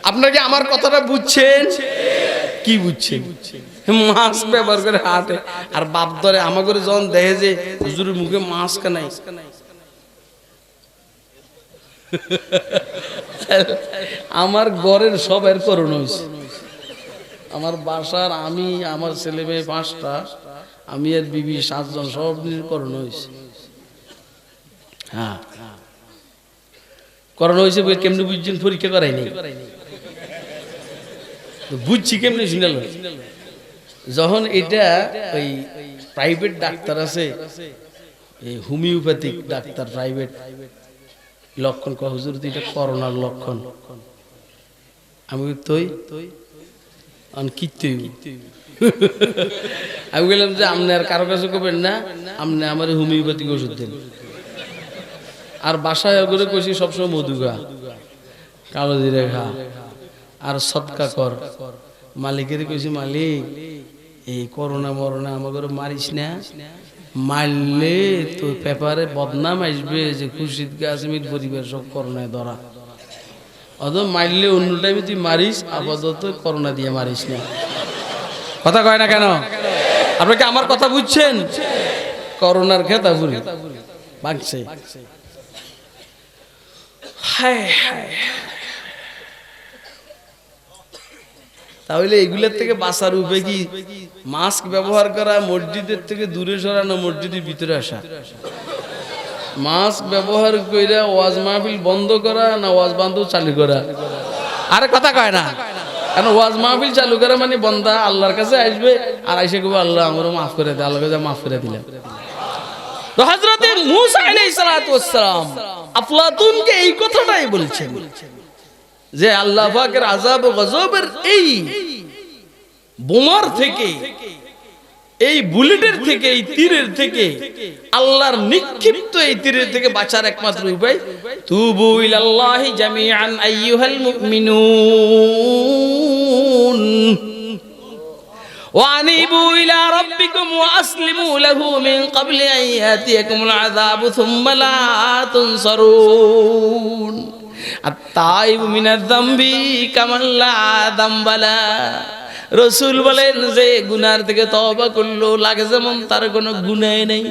Speaker 1: আপনারা কি আমার কথাটা বুঝছেন? কি বুঝছেন? মাস্ক ব্যবহার করে হাঁটে আর বাপ ধরে আমা করে যখন দেখে যে হুজুরের মুখে মাস্ক নাই, আমার ঘরের সব এর করোনা হয়েছে। আমার বাসার আমি, আমার ছেলে মেয়ে 5টা, আমি আর বিবি 7 জন, সব করোনা হয়েছে। হ্যাঁ করোনা হয়েছে। কেমনি বুঝছেন? পরীক্ষা করাইনি। বুঝছি কেমনি শুনাল? যখন এটা ওই প্রাইভেট ডাক্তার আছে, এই হোমিওপ্যাথিক ডাক্তার প্রাইভেট, লক্ষণ কয় হুজুর এটা করোনার লক্ষণ। আমি তুই আমি বললাম যে আপনি আর কারো কাছে করবেন না, আপনি আমার হোমিওপ্যাথিক ওষুধ দেন। আর বাসায় করে কইছি সবসময় মধু খা, কালো জিরে খা, আর সদকা কর। মালিকের কইছি মালিক এই করোনা মরোনা আমাকে মারিস না, মারলে তো পেপারে বদনাম আসবে যে খুরশিদ কাসেমির পরিবার সব করোনায় ধরা। অত মারলে অন্য টাইমে তুই মারিস, আপাতত করোনা দিয়ে মারিস না। কথা কয় না কেন? আপনি কি আমার কথা বুঝছেন? করোনার খেতা পুরি বাগছে। হায় হায়, তাহলে এগুলোর থেকে বাঁচার উপায় কি? মাস্ক ব্যবহার করা, মসজিদের থেকে দূরে সরানো, মসজিদের ভিতরে আসা। মাস্ক ব্যবহার করে ওয়াজ মাহফিল বন্ধ করা না ওয়াজ বন্ধ চালু করা? আরে কথা কয় না। কারণ ওয়াজ মাহফিল চালু করা মানে বন্দা আল্লাহর কাছে আসবে আর আইসে কইবে আল্লাহ আমারও মাফ করে দে, আল্লাহকে মাফ করে দিলাম। তো হযরত মূসা আলাইহিস সালাতু ওয়াস সালাম আফলাতুনকে এই কথাটাই বলছেন যে আল্লাহ পাকের আযাব ও গজবের এই বোমার থেকে, এই বুলেটের থেকে, এই তীরের থেকে, আল্লাহর নিক্ষিপ্ত এই তীরের থেকে বাঁচার একমাত্র উপায় তুবু ইলাল্লাহি জামিআন আইয়ুহাল মুমিনুন وأنيبوا إلى ربكم وأسلموا له من قبل أن يأتيكم العذاب ثم لا تنصرون التائب من الذنب كمن لا ذنب له রাসূল বলেন যে গুনার থেকে তওবা করলো লাগে যেমন তার কোনো গুনাহই নেই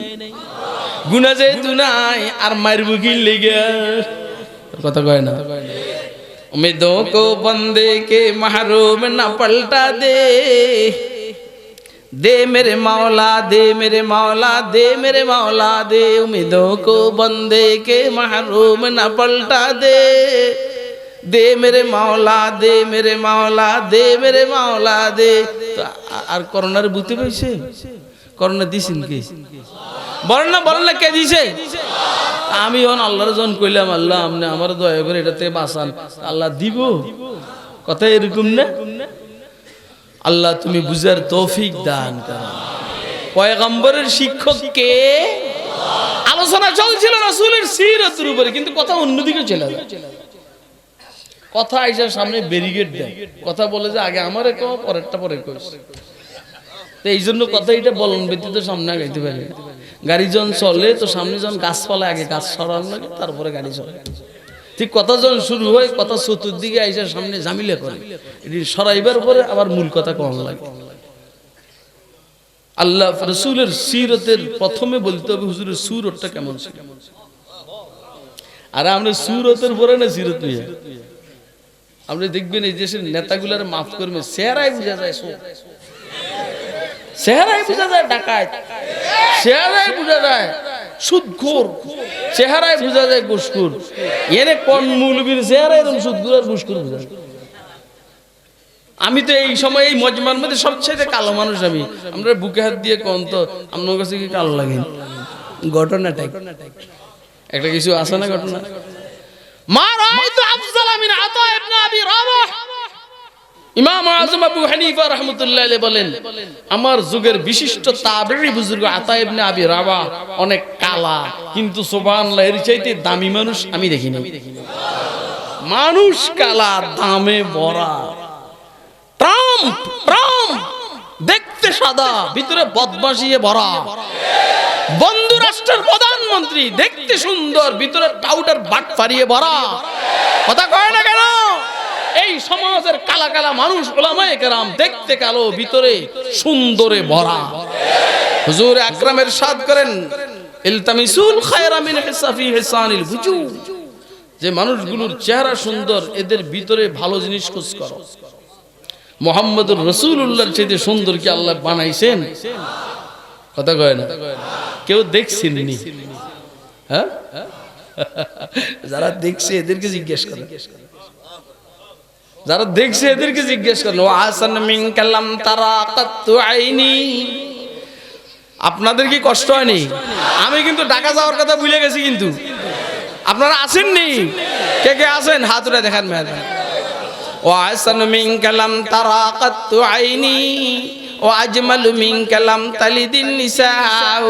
Speaker 1: গুনাহ যেহেতু নাই আর মারবো কি লেগে কথা কয় না उम्मीदों को बंदे के महरूम न पलटा दे दे मेरे मौला दे मेरे मौला दे मेरे मौला दे उम्मीदों को बंदे के महरूम न पलटा दे दे मेरे मौला दे मेरे मौला दे मेरे मौला दे तो আর করোনার বুঝতে পাইছে করোনা দিছেন কি বলেন না কে দিছে আমি অন আল্লাহর জন কইলাম আল্লাহ আপনি আমার দয়া করে এটাতে বাঁচান আল্লাহ দিব কথা এরকম না আল্লাহ তুমি বুঝার তৌফিক দান করো পয়গম্বরের শিক্ষক কে আলোচনা চলছিল রাসূলের সিরাতের উপরে কিন্তু কথা অন্যদিকে চলে যায় কথা আইসার সামনে ব্যারিকেড দেয় কথা বলে যে আগে আমারে কও পরেরটা পরে কইস তো এই জন্য কথা এটা বলন ব্যতীত সামনে আগাইতে পারে গাড়ি যখন চলে তো সামনে যখন গাছপালা আগে গাছ সরানো লাগে তারপরে গাড়ি চলে ঠিক কথা যখন শুরু হয় কথা চতুর্দিকে আইসার সামনে জামিলা করে এটি সরাইবার পরে আবার মূল কথা কম লাগে আল্লাহ রাসূলের সিরতের প্রথমে বলতে হবে হুজুরের সুরতটা কেমন ছিল আর আমরা সুরতের পরে না সিরত নিয়ে আপনি দেখবেন এই দেশের নেতাগুলার মাফ করবে চেহারায় বোঝা যায় চেহারায় বোঝা যায় ডাকাত চেহারায় বোঝা যায় সুদখোর চেহারায় বোঝা যায় ঘুষখোর এনে কোন মৌলবীর চেহারায় এরকম সুদখোর আর ঘুষখোর বোঝা যায় আমি তো এই সময় এই মজমার মধ্যে সবচেয়ে কালো মানুষ আমরা বুকে হাত দিয়ে কোন তো আপনার কাছে কি কালো লাগে ঘটনাটাই একটা কিছু আছে না ঘটনা মা রাআইতু আফজালা মিন আতা ইবনে আবি রাবাহ ইমাম আযম আবু হানিফা রাহমাতুল্লাহ আলাইহি বলেন আমার যুগের বিশিষ্ট তাবেঈ বুজুর্গ আতা ইবনে আবি রাবাহ অনেক কালা কিন্তু সুবহানাল্লাহ এর চাইতে দামি মানুষ আমি দেখিনি মানুষ কালা দামে ভরা ট্রাম্প দেখতে সাদা ভিতরে বদমাশিয়ে ভরা বন্ধু রাষ্ট্রের প্রধানমন্ত্রী দেখতে সুন্দর ভিতরে টাউটার বাট ফারিয়ে ভরা কথা কয় না কেন এই সমাজের কালা কালা মানুষ উলামায়ে কেরাম দেখতে কালো ভিতরে সুন্দরে ভরা হুজুর আকরাম ইরশাদ করেন ইলতামিসুল খায়রা মিন হিসাফি হিসানিল বুজু যে মানুষগুলোর চেহারা সুন্দর এদের ভিতরে ভালো জিনিস খোঁজ করো মুহাম্মদুর রাসূলুল্লাহর চেয়ে সুন্দর কি আল্লাহ বানাইছেন কথা কয় না কেউ দেখছেননি হ্যাঁ যারা দেখছে এদেরকে জিজ্ঞেস করেন যারা দেখছে এদেরকে জিজ্ঞেস করেন ওয়া আসান মিন কালাম তারাকাতু আইনি আপনাদের কি কষ্ট হয়নি আমি কিন্তু ঢাকা যাওয়ার কথা ভুলে গেছি কিন্তু আপনারা আসেননি কে কে আছেন হাত উঠে দেখান মেয়েরা ওয়া আসান মিন কালাম তারাকাতু আইনি وأجمل منك لم تلد النساء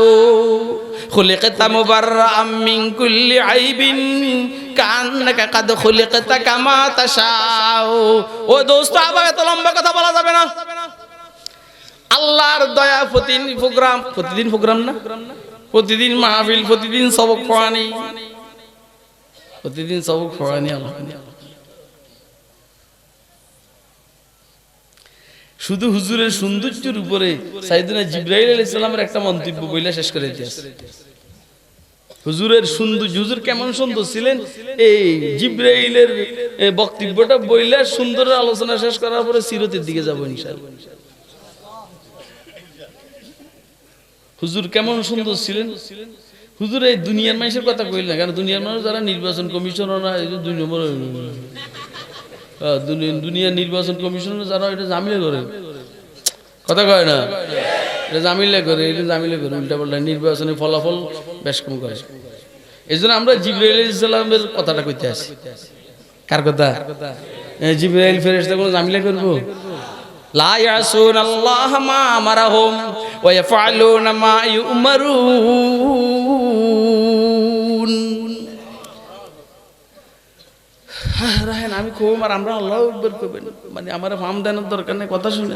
Speaker 1: خلقت مبرأ من كل عيب كأنك قد خلقت كما تشاء ও দোস্ত আবার এত লম্বা কথা বলা যাবে না আল্লাহর দয়া প্রতিদিন প্রোগ্রাম না প্রতিদিন মাহফিল প্রতিদিন সবক পড়ানি আল্লাহ শুধু হুজুরের সৌন্দর্যের উপরে সাইয়েদনা জিবরাইল আলাইহিস সালামের একটা মন্তব্য বইলা শেষ করে দিয়েছে হুজুরের সৌন্দর্য হুজুর কেমন সুন্দর ছিলেন এই জিবরাইলের বক্তব্যটা বইলা সুন্দর আলোচনা শেষ করার পরে সিরাতের দিকে যাব ইনশাআল্লাহ হুজুর কেমন সুন্দর ছিলেন হুজুর এই দুনিয়ার মানুষের কথা কইল না কারণ দুনিয়ার মানুষ যারা নির্বাচন কমিশনার না এই 2 নম্বর দুনিয়া নির্বাচন কমিশনার যারা এটা জামিলা করে কথা কয় না এটা জামিলা করে উল্টা পাল্টা নির্বাচনের ফলাফল বেশ কম করে এই জন্য আমরা জিবরাইল আলাইহিস সালামের কথাটা কইতে আসি কার কথা জিবরাইল ফেরেশতা কোন জামিলা করবো লা ইয়াসুনাল্লাহ মা আমারহুম ওয়া ইয়াফআলুনা মা ইউমারুন রাহেন আমি খুব আর আমরা আল্লাহু আকবার কইবেন মানে আমার ফাম দেনার দরকার নেই কথা শুনে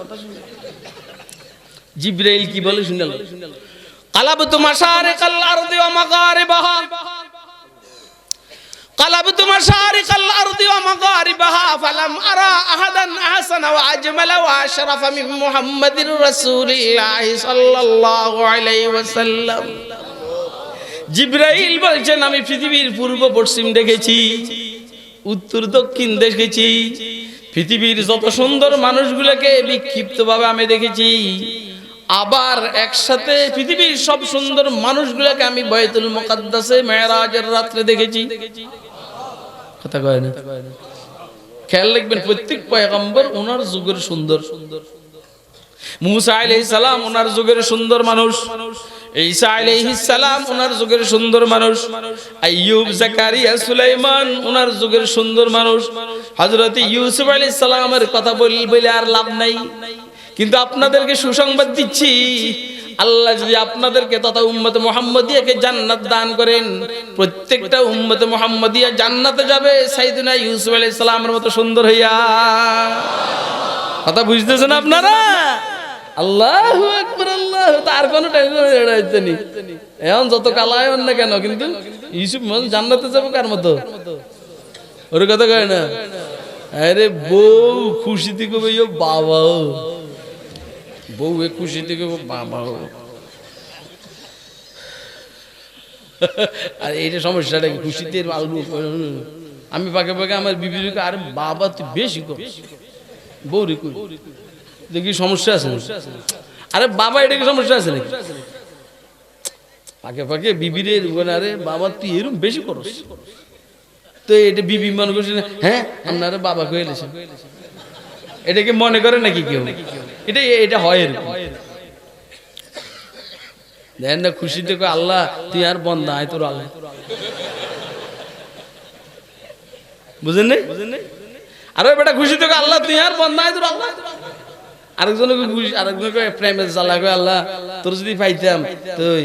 Speaker 1: জিবরাইল কি বলে শুনল, কালাবতু মাশারিকাল আরদি ওয়া মাগারিবাহা, কালাবতু মাশারিকাল আরদি ওয়া মাগারিবাহা ফালাম আরা আহাদান আহসানা ওয়া আজমালা ওয়া আশরাফা মিন মুহাম্মাদির রাসূলিল্লাহি সাল্লাল্লাহু আলাইহি ওয়াসাল্লাম। জিবরাইল বলছেন আমি পৃথিবীর পূর্ব পশ্চিম দেখেছি, উত্তর দক্ষিণ দেখেছি, পৃথিবীর যত সুন্দর মানুষগুলোকে বিক্ষিপ্তভাবে আমি দেখেছি, আবার একসাথে পৃথিবীর সব সুন্দর মানুষগুলোকে আমি বাইতুল মুকাদ্দাসে মেরাজের রাত্রে দেখেছি। কথা কয় না? খেয়াল রাখবেন প্রত্যেক পয়গম্বর ওনার যুগের সুন্দর। মুসা আলাইহিস সালাম ওনার যুগের সুন্দর মানুষ, ঈসা আলাইহিস সালাম ওনার যুগের সুন্দর মানুষ, আইয়ুব জাকারিয়া সুলাইমান ওনার যুগের সুন্দর মানুষ, হযরত ইউসুফ আলাইহিস সালামের কথা বলে আর লাভ নাই। কিন্তু আপনাদেরকে সুসংবাদ দিচ্ছি, আল্লাহ যদি আপনাদেরকে তথা উম্মতে মুহাম্মদিয়াকে জান্নাত দান করেন, প্রত্যেকটা উম্মতে মুহাম্মদিয়া জান্নাতে যাবে সাইয়েদনা ইউসুফ আলাইহিস সালামের মতো সুন্দর হইয়া। কথা বুঝতেছেন আপনারা? আল্লাহু আকবার, আল্লাহ। তার কোনো টেনশন নেই, এখন যত কালাই হন না কেন, কিন্তু ইউসুফ জান্নাতে যাবে কার মতো? ওর কথা কয় না? আরে বউ খুশিতে কবে বাবা, বউ খুশিতে কবে বাবা। আর এইটা সমস্যাটা কি, খুশিতে আমি পাকে পাকে আমার বিবিকে আরে বাবা তুই বেশি কর, বউ রে কই দেখি সমস্যা আছে। আরে বাবা এটা কি সমস্যা আছে নাকি? পাকে পাকে বিবিরে আরে বাবা তুই এরকম বেশি করস, তো এটা বিবি মনে করছে হ্যাঁ আপনারা বাবা কয়ে এলেছেন, এটাকে মনে করে নাকি কেউ? এটা হয় এরকম। দেখেন না খুশিতে কয় আল্লাহ তুই আর বন্দা আয় তোর আল্লাহ, বুঝেন নাই? আরে বেটা খুশিতে কয় আল্লাহ তুই আর বন্দা আয় তোর আল্লাহ। আরেকজনকে খুশি, আরেকজনকে প্রেমের জ্বালা কয় আল্লাহ তোর যদি পাইতাম তুই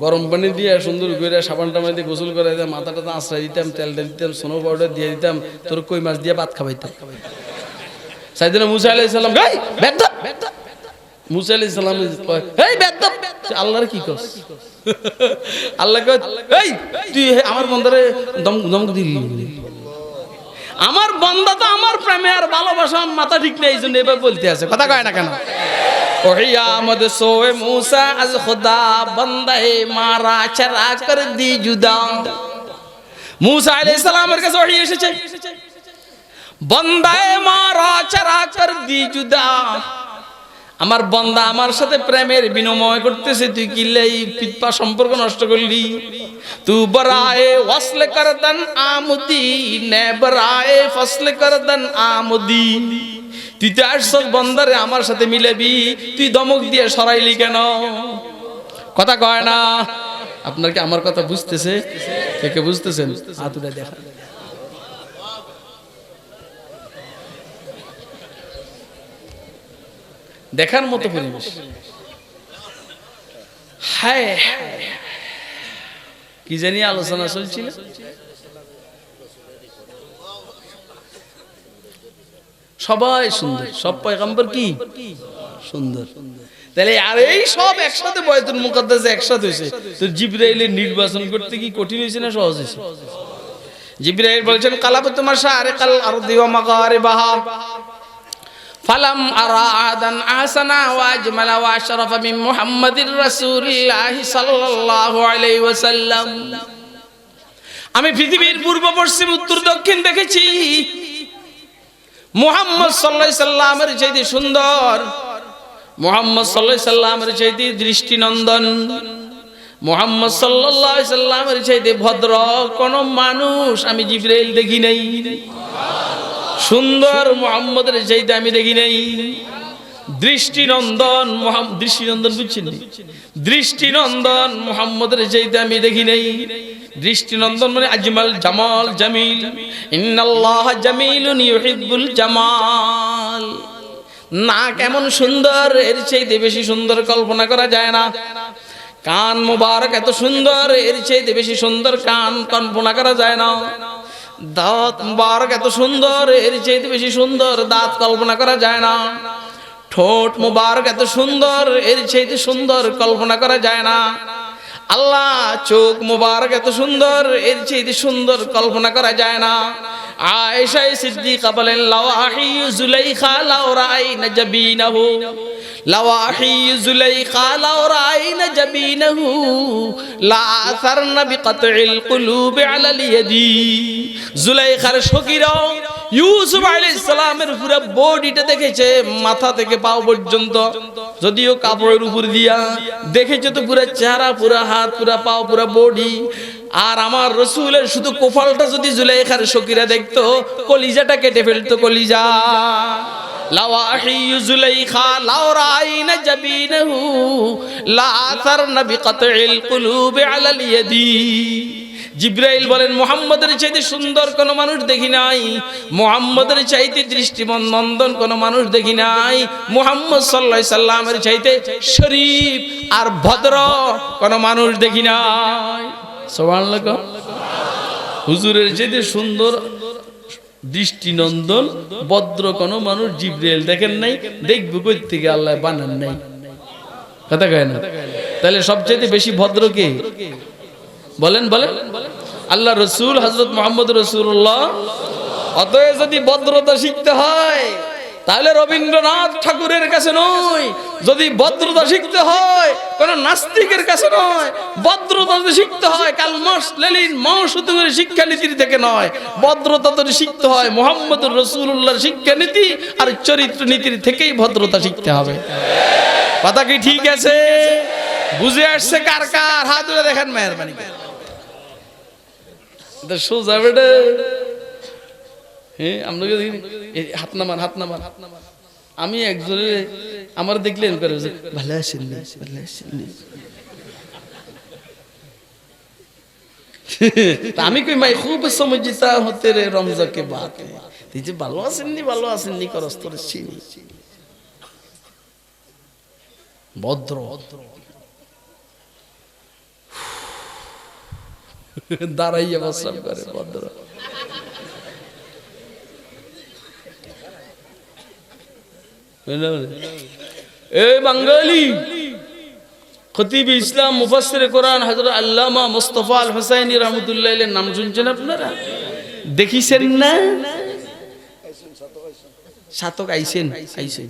Speaker 1: গরম পানি দিয়ে সুন্দর করে সাবান টাবান দিয়ে গোসল করে দিতাম, মাথাটা আশ্রয় দিতাম, তেলটা দিতাম, সোনো পাউডার দিয়ে দিতাম, তোর কই মাছ দিয়ে ভাত খাওয়াইতাম। সাইয়েদনা মুসা আলাইহিস সালাম গাই বেদব, মুসা আলাইহিস সালাম কয় এই বেদব আল্লাহর কি কস? আল্লাহ কয় এই তুই আমার বান্দারে ধমক দিলি, আমার বান্দা তো আমার প্রেমে আর ভালোবাসা মাথা ঠিক নেই, এই জন্য এবার বলতে আছে। কথা কয় না কেন? ওহিয়ামদ সোয়ে মুসা আজ খুদা বান্দায়ে মারা চরা কর দি জুদা। মুসা আলাইহিস সালামের কাছে ওহী এসেছে, বান্দায়ে মারা চরা কর দি জুদা, আমার বান্দা আমার সাথে প্রেমের বিনিময় করতেছে, তুই কি লাই পিতপা সম্পর্ক নষ্ট করলি? তু বরায়ে ওয়াসল করদন আমদি নে বরায়ে ফসল করদন আমদি, তুই তো আসল বান্দারে আমার সাথে মিলাবি, তুই ধমক দিয়ে সরাইলি কেন? কথা কয় না? আপনার কি আমার কথা বুঝতেছে? কে কে বুঝতেছেন? হাতুটা দেখা দেখার মতো পরিবেশ। হায় কি জানি আলোচনা চলছিল, সবাই সুন্দর, সব পয়গম্বর কি সুন্দর। তাহলে আর এই সব একসাথে বাইতুল মুকাদ্দাসে একসাথে হয়েছে, তো জিবরাইলের নির্বাচন করতে কি কঠিন হয়েছে না সহজ হয়েছে? জিবরাইল বলছেন কালাবতু মাশারিকাল আরদি ওয়া মাগারিবাহা ফালাম আরা আহাদান আহসানা ওয়া আজমালা ওয়া আশরাফা মিন মুহাম্মাদির রাসূলিল্লাহি সাল্লাল্লাহু আলাইহি ওয়াসাল্লাম। আমি পৃথিবীর পূর্ব পশ্চিম উত্তর দক্ষিণ দেখেছি, মুহাম্মদ সাল্লাল্লাহু আলাইহি সাল্লামের চাইতে সুন্দর, মুহাম্মদ সাল্লাল্লাহু আলাইহি সাল্লামের চাইতে দৃষ্টিনন্দন, মুহাম্মদ সাল্লাল্লাহু আলাইহি সাল্লামের চাইতে ভদ্র কোন মানুষ আমি জিবরাইল দেখি নাই। সুন্দর মুহাম্মদের চাইতে আমি দেখি নাই। দৃষ্টিনন্দন দৃষ্টিনন্দন বুঝছেন? দৃষ্টিনন্দন মুহাম্মদের চাইতে আমি দেখি নাই। দৃষ্টিনন্দন মানে আজমাল জামাল জামিল, ইন্নাল্লাহা জামিলুন ইউহিব্বুল জামাল। না কেমন সুন্দর, এর চাইতে বেশি সুন্দর কল্পনা করা যায় না। কান মুবারক এত সুন্দর, এর চাইতে বেশি সুন্দর কান কল্পনা করা যায় না। দাঁত মুবারক এত সুন্দর, এর চাইতে বেশি সুন্দর দাঁত কল্পনা করা যায় না। ঠোঁট মুবারক এত সুন্দর, এর চাইতে সুন্দর কল্পনা করা যায় না। আল্লাহ চোখ মুবারক এত সুন্দর, এর চাইতে সুন্দর কল্পনা করা যায় না। আয়েশা সিদ্দিকা বলেন, লাওয়াহি যুলাইখা লাও রাআইনা জাবিনাহু, লাওয়াহি যুলাইখা লাও রাআইনা জাবিনাহু লা আসারনা বিকাতইল কুলুবি আলাল ইয়াদি। যুলাইখার সখীরাও ইউসুফ আলাইহিস সালামের পুরো বডিটা দেখেছে, মাথা থেকে পা পর্যন্ত, যদিও কাপড়ের উপর দিয়া দেখেছে তো পুরো চেহারা, পুরো হাত, পুরো পা, পুরো বডি। আর আমার রাসূলের শুধু কপালটা যদি যুলাইখার সখীরা দেখতো, কলিজাটা কেটে ফেলতো, কলিজা। লাওয়াহি যুলাইখা লাও রাআইনা জাবিনাহু লা আসারনা বিকাতইল কুলুবি আলাল ইয়াদি। জিবরাইল বলেন, মুহাম্মদের চাইতে সুন্দর কোন মানুষ দেখি নাই, মুহাম্মদের চাইতে দৃষ্টিনন্দন কোন মানুষ দেখি নাই, মুহাম্মদ সাল্লাল্লাহু আলাইহি সাল্লামের চাইতে শরীফ আর ভদ্র কোন মানুষ দেখি নাই। সুবহানাল্লাহ। হুজুরের চাইতে সুন্দর, দৃষ্টিনন্দন, ভদ্র কোন মানুষ জিবরাইল দেখেন নাই, দেখব কই থেকে, আল্লাহ বানান নাই। কথা কয় না? তাহলে সবচেয়ে বেশি ভদ্র কে? বলেন বলেন। আল্লাহ রসুল হযরত মুহাম্মদ রাসূলুল্লাহ। অতএব যদি ভদ্রতা শিখতে হয় তাহলে রবীন্দ্রনাথ ঠাকুরের কাছে নয়, যদি ভদ্রতা শিখতে হয় কোন নাস্তিকের কাছে নয়, ভদ্রতা যদি শিখতে হয় কার্ল মার্কস, লেনিন, মাও সেতুংয়ের শিক্ষানীতির থেকে নয়, ভদ্রতা যদি শিখতে হয় মুহাম্মদুর রাসূলুল্লাহর শিক্ষানীতি আর চরিত্র নীতির থেকেই ভদ্রতা শিখতে হবে। কথা কি ঠিক আছে? বুঝে আসছে কার কার? হাত ধরে দেখেন মেহেরবানি করে। সোজা বেটা, হ্যাঁ আপনাকে হাত নামান, হাত নামান। আমি একজনের আমার দেখলেন করে, ভালো আছেন, ভালো আছেন। আমি কই মাই খুব সমঝিতা হতে রে রমজা কে বাত, তুই যে ভালো আছেননি, ভালো আছেননি করস, তোর চিনি। ভদ্র দাঁড়াইয়া বসরাম করে, ভদ্র। এই বাঙালি খতিব ইসলাম মুফাসসির কোরআন হযরত আল্লামা মুস্তাফা আল হুসাইনি রাহমাতুল্লাহ আলাইহির নাম শুনছেন আপনারা? দেখিছেন না? সাতক আইছেন, আইছেন।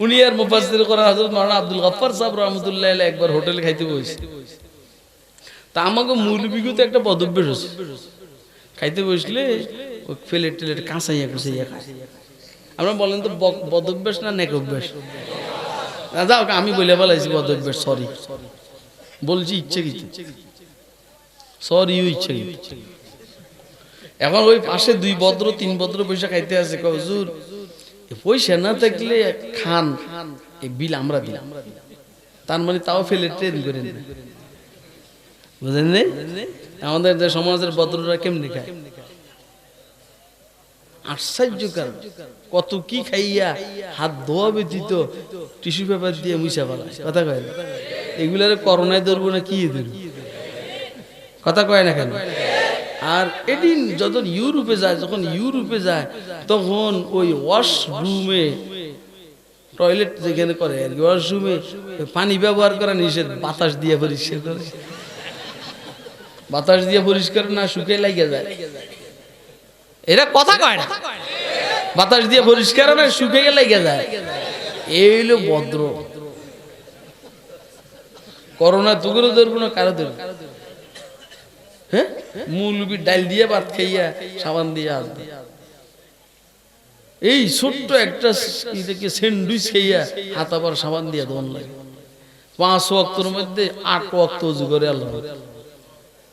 Speaker 1: উনি আর মুফাসসির কোরআন হযরত মাওলানা আব্দুল গফফার সাহেব রাহমাতুল্লাহ আলাইহি একবার হোটেলে খাইতে বসে। তা আমাকে মৌলবীগো তো একটা বদভ্যাস আছে, খাইতে বসলে ওই প্লেট টেলেট কাঁচাইয়া কুচাইয়া খায়। আমরা বলেন তো বদভ্যাস না নেক অভ্যাস? যাও, আমি বলে বলাইছি বদভ্যাস, সরি বলছি, ইচ্ছে কি সরি, ইচ্ছে কি। এখন ওই পাশে দুই ভদ্র তিন ভদ্র পয়সা খাইতে আছে, হুজুর পয়সা না থাকলে খান, এই বিল আমরা দিলাম, তার মানে তাও ফেলে ট্রেন করেন না, বুঝলেন? আমাদের যে সমাজের ভদ্ররা কেমনি খায়, আশ্চর্যকর। কত কি খাইয়া হাত ধোয়া ব্যতীত টিস্যু পেপার দিয়ে মুছা ফেলা। কথা কয় না? এগুলার করোনায় ধরবো না কি ধরবো? কথা কয় না কেন? আর এদিন যখন ইউরোপে যায় তখন ওই ওয়াশরুমে, টয়লেট যেখানে করে আর কি, ওয়াশরুমে পানি ব্যবহার করা নিষেধ, বাতাস দিয়ে পরিষ্কার করে। বাতাস দিয়ে পরিষ্কার না, শুকিয়ে লাগে যায়। এরা কথা কয় না, বাতাস দিয়ে পরিষ্কার না, শুকিয়ে লাগে যায়। এই হলো ভদ্র। করোনা তুগুলো ধরবো না, কারো ধরবো? হ্যাঁ, মৌলবি ডাল দিয়ে ভাত খাইয়া সাবান দিয়ে আসবে। এই ছোট্ট একটা স্যান্ডউইচ খাইয়া হাত আবার সাবান দিয়ে দোন লাগে। 5 ওয়াক্তের মধ্যে 8 ওয়াক্ত ওযু করে আল্লাহ।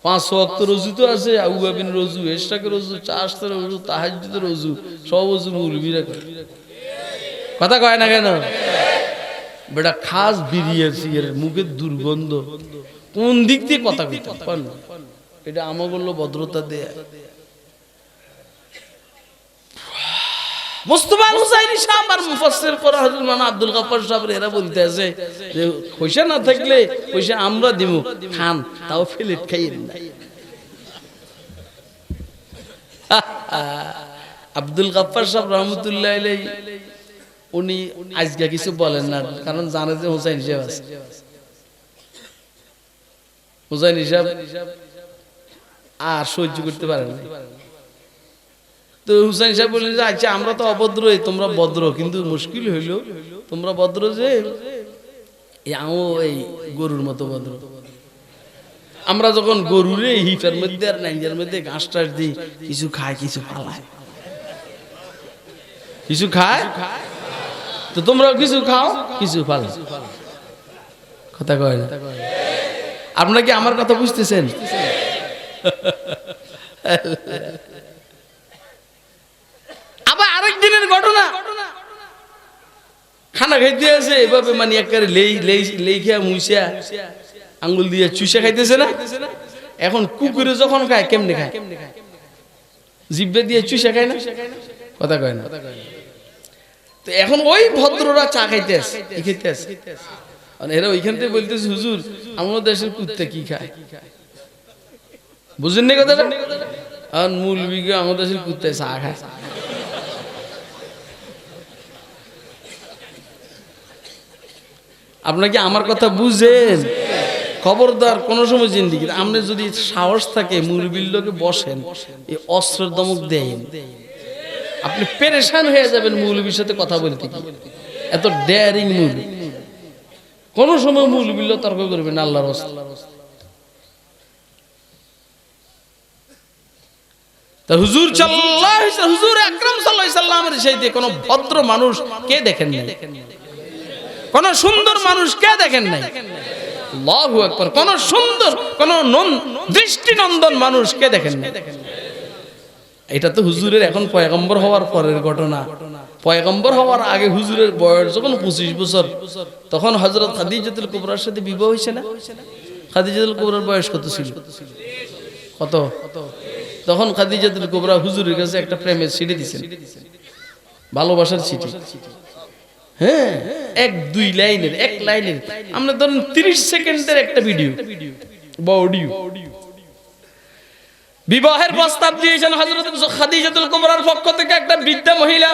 Speaker 1: 5 ওয়াক্ত রোজু তো আছে, আউয়াবিন রোজু, ইশরাকের রোজু, চাশতের রোজু, তাহাজ্জুদের রোজু, সব রোজু মৌলবীরা করে। কথা কয় না কেন? বেটা খাস বিরিয়ার সিগারেট, মুখের দুর্গন্ধ, কোন দিক দিয়ে কথা কইতে পারেন? এটা আমাগুলো ভদ্রতা দেয়া। মুস্তাফা আল হুসাইনি সাহেব আর মুফাসসির কোরআন হযরত মাওলানা আব্দুল গফফার সাহেব এরা বলতে আছে যে পয়সা না থাকলে পয়সা আমরা দিব, খান, তাও প্লেট খাইয়েন না। আব্দুল গাফফার সাহেব রহমতুল্লাহ আলাইহি উনি আজকে কিছু বলেন না, কারণ জানে যে হুসাইন সাহেব আছে। হুসাইন সাহেব আর সহ্য করতে পারেন না। তো হুসাইন সাহেব বললেন যে আচ্ছা আমরা তো অভদ্রই, তোমরা ভদ্র, কিন্তু মুশকিল হইল তোমরা ভদ্র যে এই গরুর মতো ভদ্র। আমরা যখন গরুরে হিফের মধ্যে আর নাইজার মধ্যে ঘাস টাস দিই, কিছু খায় কিছু পালায়, কিছু খায়, তো তোমরাও কিছু খাও কিছু পালাও। কথা কয় না? আপনারা কি আমার কথা বুঝতেছেন? আবার আরেক দিনের ঘটনা, খানা খাইতে আছে এভাবে, মানে একবারে লেই খেয়া মুইসা আঙ্গুল দিয়ে চুষা খাইতেছে না। এখন কুকুরে যখন খায় কেমনে খায়? জিব্বে দিয়ে চুষা খায় না? কথা কয় না? তো এখন ওই ভদ্ররা চা খাইতে আছে, খেতে আছে, এরা ওইখান থেকে বলতেছে হুজুর আমাদের দেশের কুত্তা কি খায়? বুঝেন না কথাটা? আর মূল বিঘে আমাদের দেশের কুত্তায় চা খায়। আপনারা কি আমার কথা বুঝেন? খবরদার কোন সময় জিন্দিগি আপনি যদি সাহস থাকে মুরবির লোকে বসেন, এই অস্ত্রের দমক দেন, আপনি পেরেশান হয়ে যাবেন মৌলবীর সাথে কথা বলতে। কি এত ডেয়ারিং মৌলবী! কোন সময় মৌলবীর লোক তর্ক করবেন আল্লাহর রাস্তায়। তা হুজুর সাল্লাল্লাহু আলাইহি ওয়াসাল্লাম, হুজুর আকরাম সাল্লাল্লাহু আলাইহি সাল্লামের সাথে কোন ভদ্র মানুষ কে দেখেন নাই? কোন সুন্দর মানুষ কে দেখেন নাই? আল্লাহু আকবার! কোন সুন্দর কোন দৃষ্টিনন্দন মানুষ কে দেখেন নাই? এটা তো হুজুরের এখন পয়গম্বর হওয়ার পরের ঘটনা। পয়গম্বর হওয়ার আগে হুজুরের বয়স যখন 25 বছর, তখন হযরত খাদিজাতুল কুবরার সাথে বিবাহ হয়েছে না? খাদিজাতুল কুবরার বয়স কত ছিল? কত? তখন খাদিজাতুল কুবরা হুজুরের কাছে একটা প্রেমের চিঠি দিয়েছেন, ভালোবাসার চিঠি। হ্যাঁ, এক লাইনের আমরা ধরুন 30 সেকেন্ডের একটা ভিডিও বা অডিও। বিবাহের প্রস্তাব দিয়েছেন হযরত খাদিজাতুল কুবরার পক্ষ থেকে একটা বৃদ্ধা মহিলা।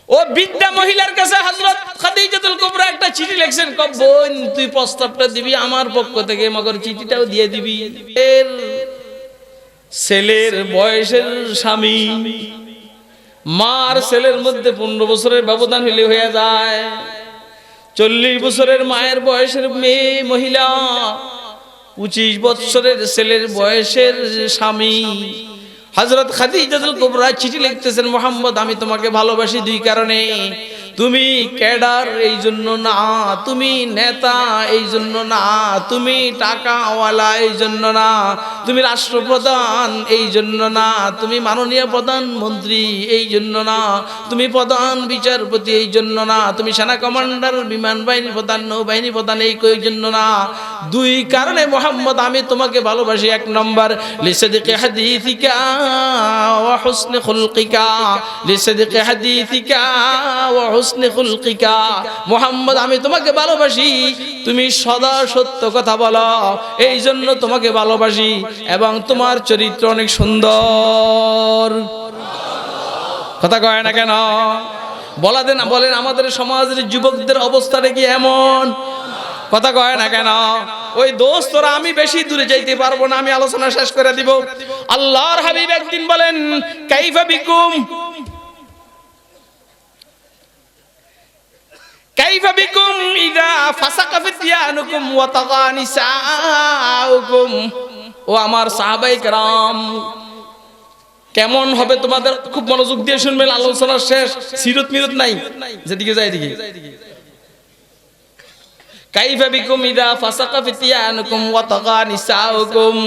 Speaker 1: ও বৃদ্ধা মহিলার কাছে হযরত খাদিজাতুল কুবরা একটা চিঠি লিখছেন, বোন তুই প্রস্তাবটা দিবি আমার পক্ষ থেকে, মগর চিঠিটাও দিয়ে দিবি। এর ছেলের বয়সের স্বামী মার ছেলের মধ্যে 15 বছরের ব্যবধান হইলে হয়ে যায়। 40 বছরের মায়ের বয়সের মেয়ে মহিলা 25 বছরের ছেলের বয়সের স্বামী। হযরত খাদিজাতুল কুবরা চিঠি লিখতেছেন, মুহাম্মদ আমি তোমাকে ভালোবাসি দুই কারণে। তুমি ক্যাডার এই জন্য না, তুমি নেতা এই জন্য না, তুমি টাকাওয়ালা এই জন্য না, তুমি রাষ্ট্রপ্রধান এই জন্য না, তুমি মাননীয় প্রধানমন্ত্রী এই জন্য না, তুমি প্রধান বিচারপতি এই জন্য না, তুমি সেনা কমান্ডার, বিমান বাহিনী প্রধান, নৌবাহিনী প্রধান এই জন্য না। দুই কারণে মুহাম্মদ আমি তোমাকে ভালোবাসি। এক নম্বর লিসাদিকি হাদিসিকা ওয়া হুসনি খুলকিকা, লিসাদিকি হাদিসিকা ওয়া হুসনি খুলকিকা। মুহাম্মদ আমি তোমাকে ভালোবাসি, তুমি সদা সত্য কথা বলো এই জন্য তোমাকে ভালোবাসি, এবং তোমার চরিত্র অনেক সুন্দর। কথা কয় না কেন? বলেন আমাদের সমাজের যুবকদের অবস্থাটা কি এমন? কথা কয় না কেন? ওই দোস্তরা আমি বেশি দূরে যাইতে পারবো না, আমি আলোচনা শেষ করে দিব। আল্লাহর হাবিব একদিন বলেন, কাইফা বিকুম কাইফা বিকুম ইযা ফাসাকা ফিতিয়ানুকুম ওয়া তাগা নিসাউকুম। ও আমার সাহাবায়ে কেরাম, কেমন হবে তোমাদের? খুব মনোযোগ দিয়ে শুনবেন, আলোচনা শেষ, সিরত মিরত নাই, যেদিকে যায় এদিকে। কাইফা বিকুম ইযা ফাসাকা ফিতিয়ানুকুম ওয়া তাগা নিসাউকুম।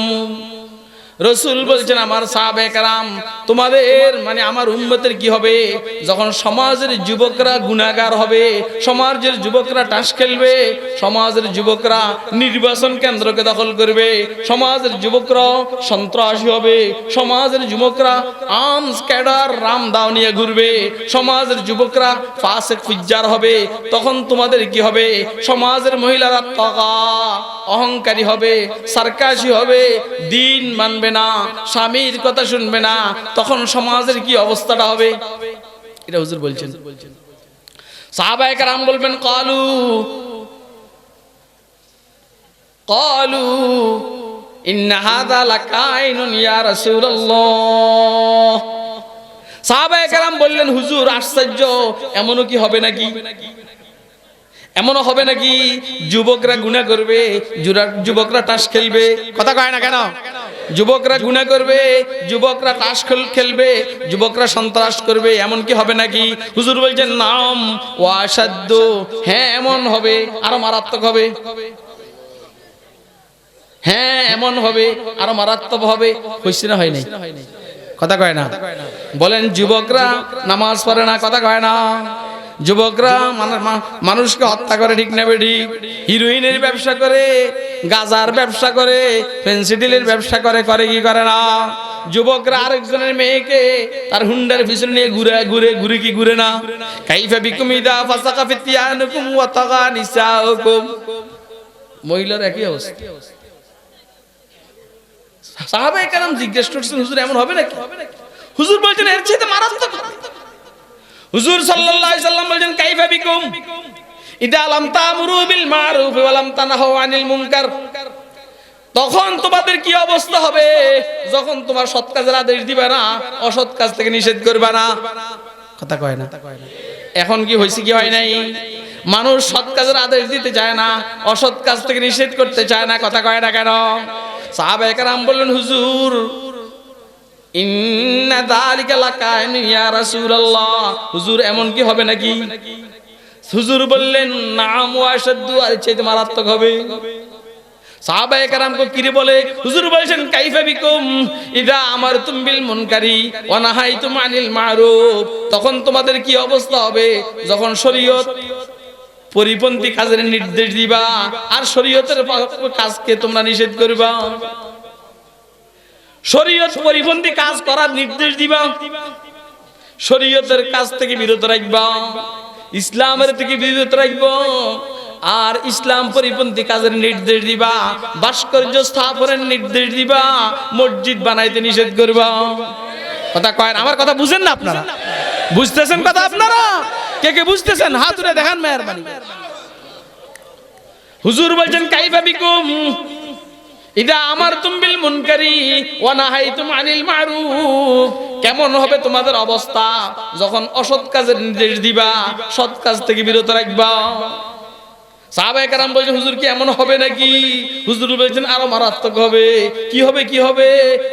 Speaker 1: রাসূল বলছেন, আমার সাহাবায়ে কেরাম তোমাদের মানে আমার উম্মতের কি হবে যখন সমাজের যুবকরা গুনাহগার হবে, সমাজের যুবকরা টাস খেলবে, সমাজের যুবকরা নির্বাচন কেন্দ্রকে দখল করবে, সমাজের যুবকরা সন্ত্রাসী হবে, সমাজের যুবকরা আর্মস ক্যাডার রামদাও নিয়ে ঘুরবে, সমাজের যুবকরা ফাসিক ফুজ্জার হবে, তখন তোমাদের কি হবে? সমাজের মহিলারা তাগা অহংকারী হবে, সার্কাসী হবে, দিন মানবে মানবে না, স্বামীর কথা শুনবে না, তখন সমাজের কি অবস্থাটা হবে? এটা হুজুর বলছেন। সাহাবায়ে কেরাম বলবেন ক্বালু ইন্না হাযা লাকাইনুন ইয়া রাসূলুল্লাহ। সাহাবায়ে কেরাম বললেন, হুজুর আশ্চর্য, এমনও কি হবে নাকি? এমনও হবে নাকি যুবকরা গুনাহ করবে, যুবকরা তাস খেলবে? কথা কয় না কেন? যুবকরা গুনাহ করবে, যুবকরা তাস খেলবে, যুবকরা সন্ত্রাস করবে, এমন কি হবে নাকি? হুজুর বলছেন নাম ওয়া আশাদ্দু, হ্যাঁ এমন হবে, আরো মারাত্মক হবে। হ্যাঁ এমন হবে, আরো মারাত্মক হবে। হইছে না হয় নাই? কথা কয় না? বলেন যুবকরা নামাজ পড়ে না, কথা কয় না? যুবকরা মানুষকে হত্যা করে, ঠিক না বেঠিক? হিরোইনের ব্যবসা করে, গাজার ব্যবসা করে, ফেন্সিডিলের ব্যবসা করে, করে কি করে না? যুবকরা আরেকজনের মেয়েকে তার হুন্ডার পিছনে নিয়ে ঘুরে কি ঘুরে না? কাইফা বিকুম ইদা ফাসাকা ফিতিয়ানুকুম ওয়া তাগা নিসাউকুম। মহিলার একই অবস্থা। সাহাবায়ে কেরাম জিজ্ঞেস করছেন, হুজুর এমন হবে নাকি? হুজুর বলছেন এর চেয়ে মারাত্মক। হুজুর সাল্লাল্লাহু আলাইহি সাল্লাম বলেন কাইফা বিকুম ইদা লাম তা'মুরু বিল মারুফ ওয়া লাম তানহু আনিল মুনকার। তখন তোমাদের কি অবস্থা হবে যখন তোমার সৎ কাজের আদেশ দিবে না, অসৎ কাজ থেকে নিষেধ করবে না? কথা কয় না? এখন কি হইছে কি হয় নাই? মানুষ সৎ কাজের আদেশ দিতে চায় না, অসৎ কাজ থেকে নিষেধ করতে চায় না। কথা কয় না কেন? সাহাবায়ে কেরাম বললেন, হুজুর ইন্না যালিকা লাকাইন ইয়া রাসূলুল্লাহ, হুজুর এমন কি হবে নাকি? হুজুর বললেন নাম ওয়া আশাদ্দু, আর চেয়ে মারাত্মক হবে। সাহাবায়ে কেরামকে কি বলে? হুজুর বলেছেন কাইফা বিকুম ইদা আমারতুম বিল মুনকারি ওয়া নাহাইতুম আনিল মারুফ। তখন তোমাদের কি অবস্থা হবে যখন শরীয়ত পরিপন্থী কাজের নির্দেশ দিবা আর শরীয়তের কাজকে তোমরা নিষেধ করবা? শরীয়ত পরিপন্থী কাজ করার নির্দেশ দিবা, শরীয়তের কাজ থেকে বিরত রাখবা, ইসলামের থেকে বিরত রাখবা, আর ইসলাম পরিপন্থী কাজের নির্দেশ দিবা, ভাস্কর্য স্থাপনের নির্দেশ দিবা, মসজিদ বানাইতে নিষেধ করবা। কথা কয়? আমার কথা বুঝেন না আপনারা? বুঝতেছেন কথা আপনারা? কে কে বুঝতেছেন হাত তুলে দেখান মেহেরবানি। হুজুর বলছেন কাইফা বিকুম ইদা আমারতুম বিল মুনকারি ওয়া নাহাইতুম আনিল মারুফ। কেমন হবে তোমাদের অবস্থা যখন অসৎ কাজের নির্দেশ দিবা, সৎ কাজ থেকে বিরত রাখবা? সাহাবায়ে কেরাম বলেন হুজুর কি এমন হবে নাকি? হুজুর বলেছেন আরো মারাত্মক হবে। কি হবে? কি হবে?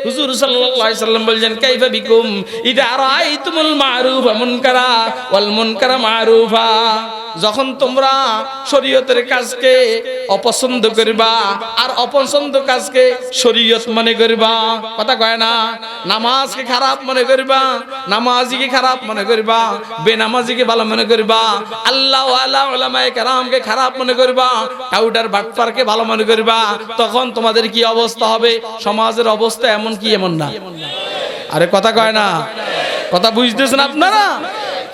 Speaker 1: হুজুর সাল্লাল্লাহু আলাইহি সাল্লাম বলেন কাইফা বিকুম ইদা রাআইতুমুল মারুফা মুনকারা ওয়াল মুনকারা মারুফা। যখন তোমরা শরীয়তের কাজকে অপছন্দ করবা আর অপছন্দ কাজকে শরীয়ত মনে করবা। কথা কয় না? নামাজকে খারাপ মনে করবা, নামাজিকে খারাপ মনে করবা, বেনামাজিকে ভালো মনে করবা, আল্লাহ ওয়ালা উলামায়ে কেরামকে খারাপ মনে করবা, কাউডার বাটপারকে ভালো মনে করবা। তখন তোমাদের কি অবস্থা হবে? সমাজের অবস্থা এমন কি এমন না? আরে কথা কয় না? কথা বুঝতেছেন আপনারা?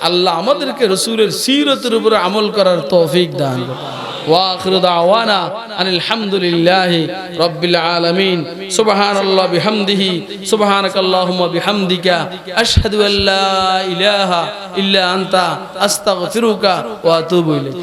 Speaker 1: আল্লাহ আমাদেরকে রাসূলের সিরাতের উপর আমল করার তৌফিক দান করুন। ওয়া আখিরু দাওয়ানা আনিল হামদুলিল্লাহি রাব্বিল আলামিন। সুবহানাল্লাহি বিহামদিহি সুবহানাকাল্লাহুম্মা বিহামদিকা আশহাদু আল্লা ইলাহা ইল্লা আনতা আস্তাগফিরুকা ওয়া আতুবু ইলাইক।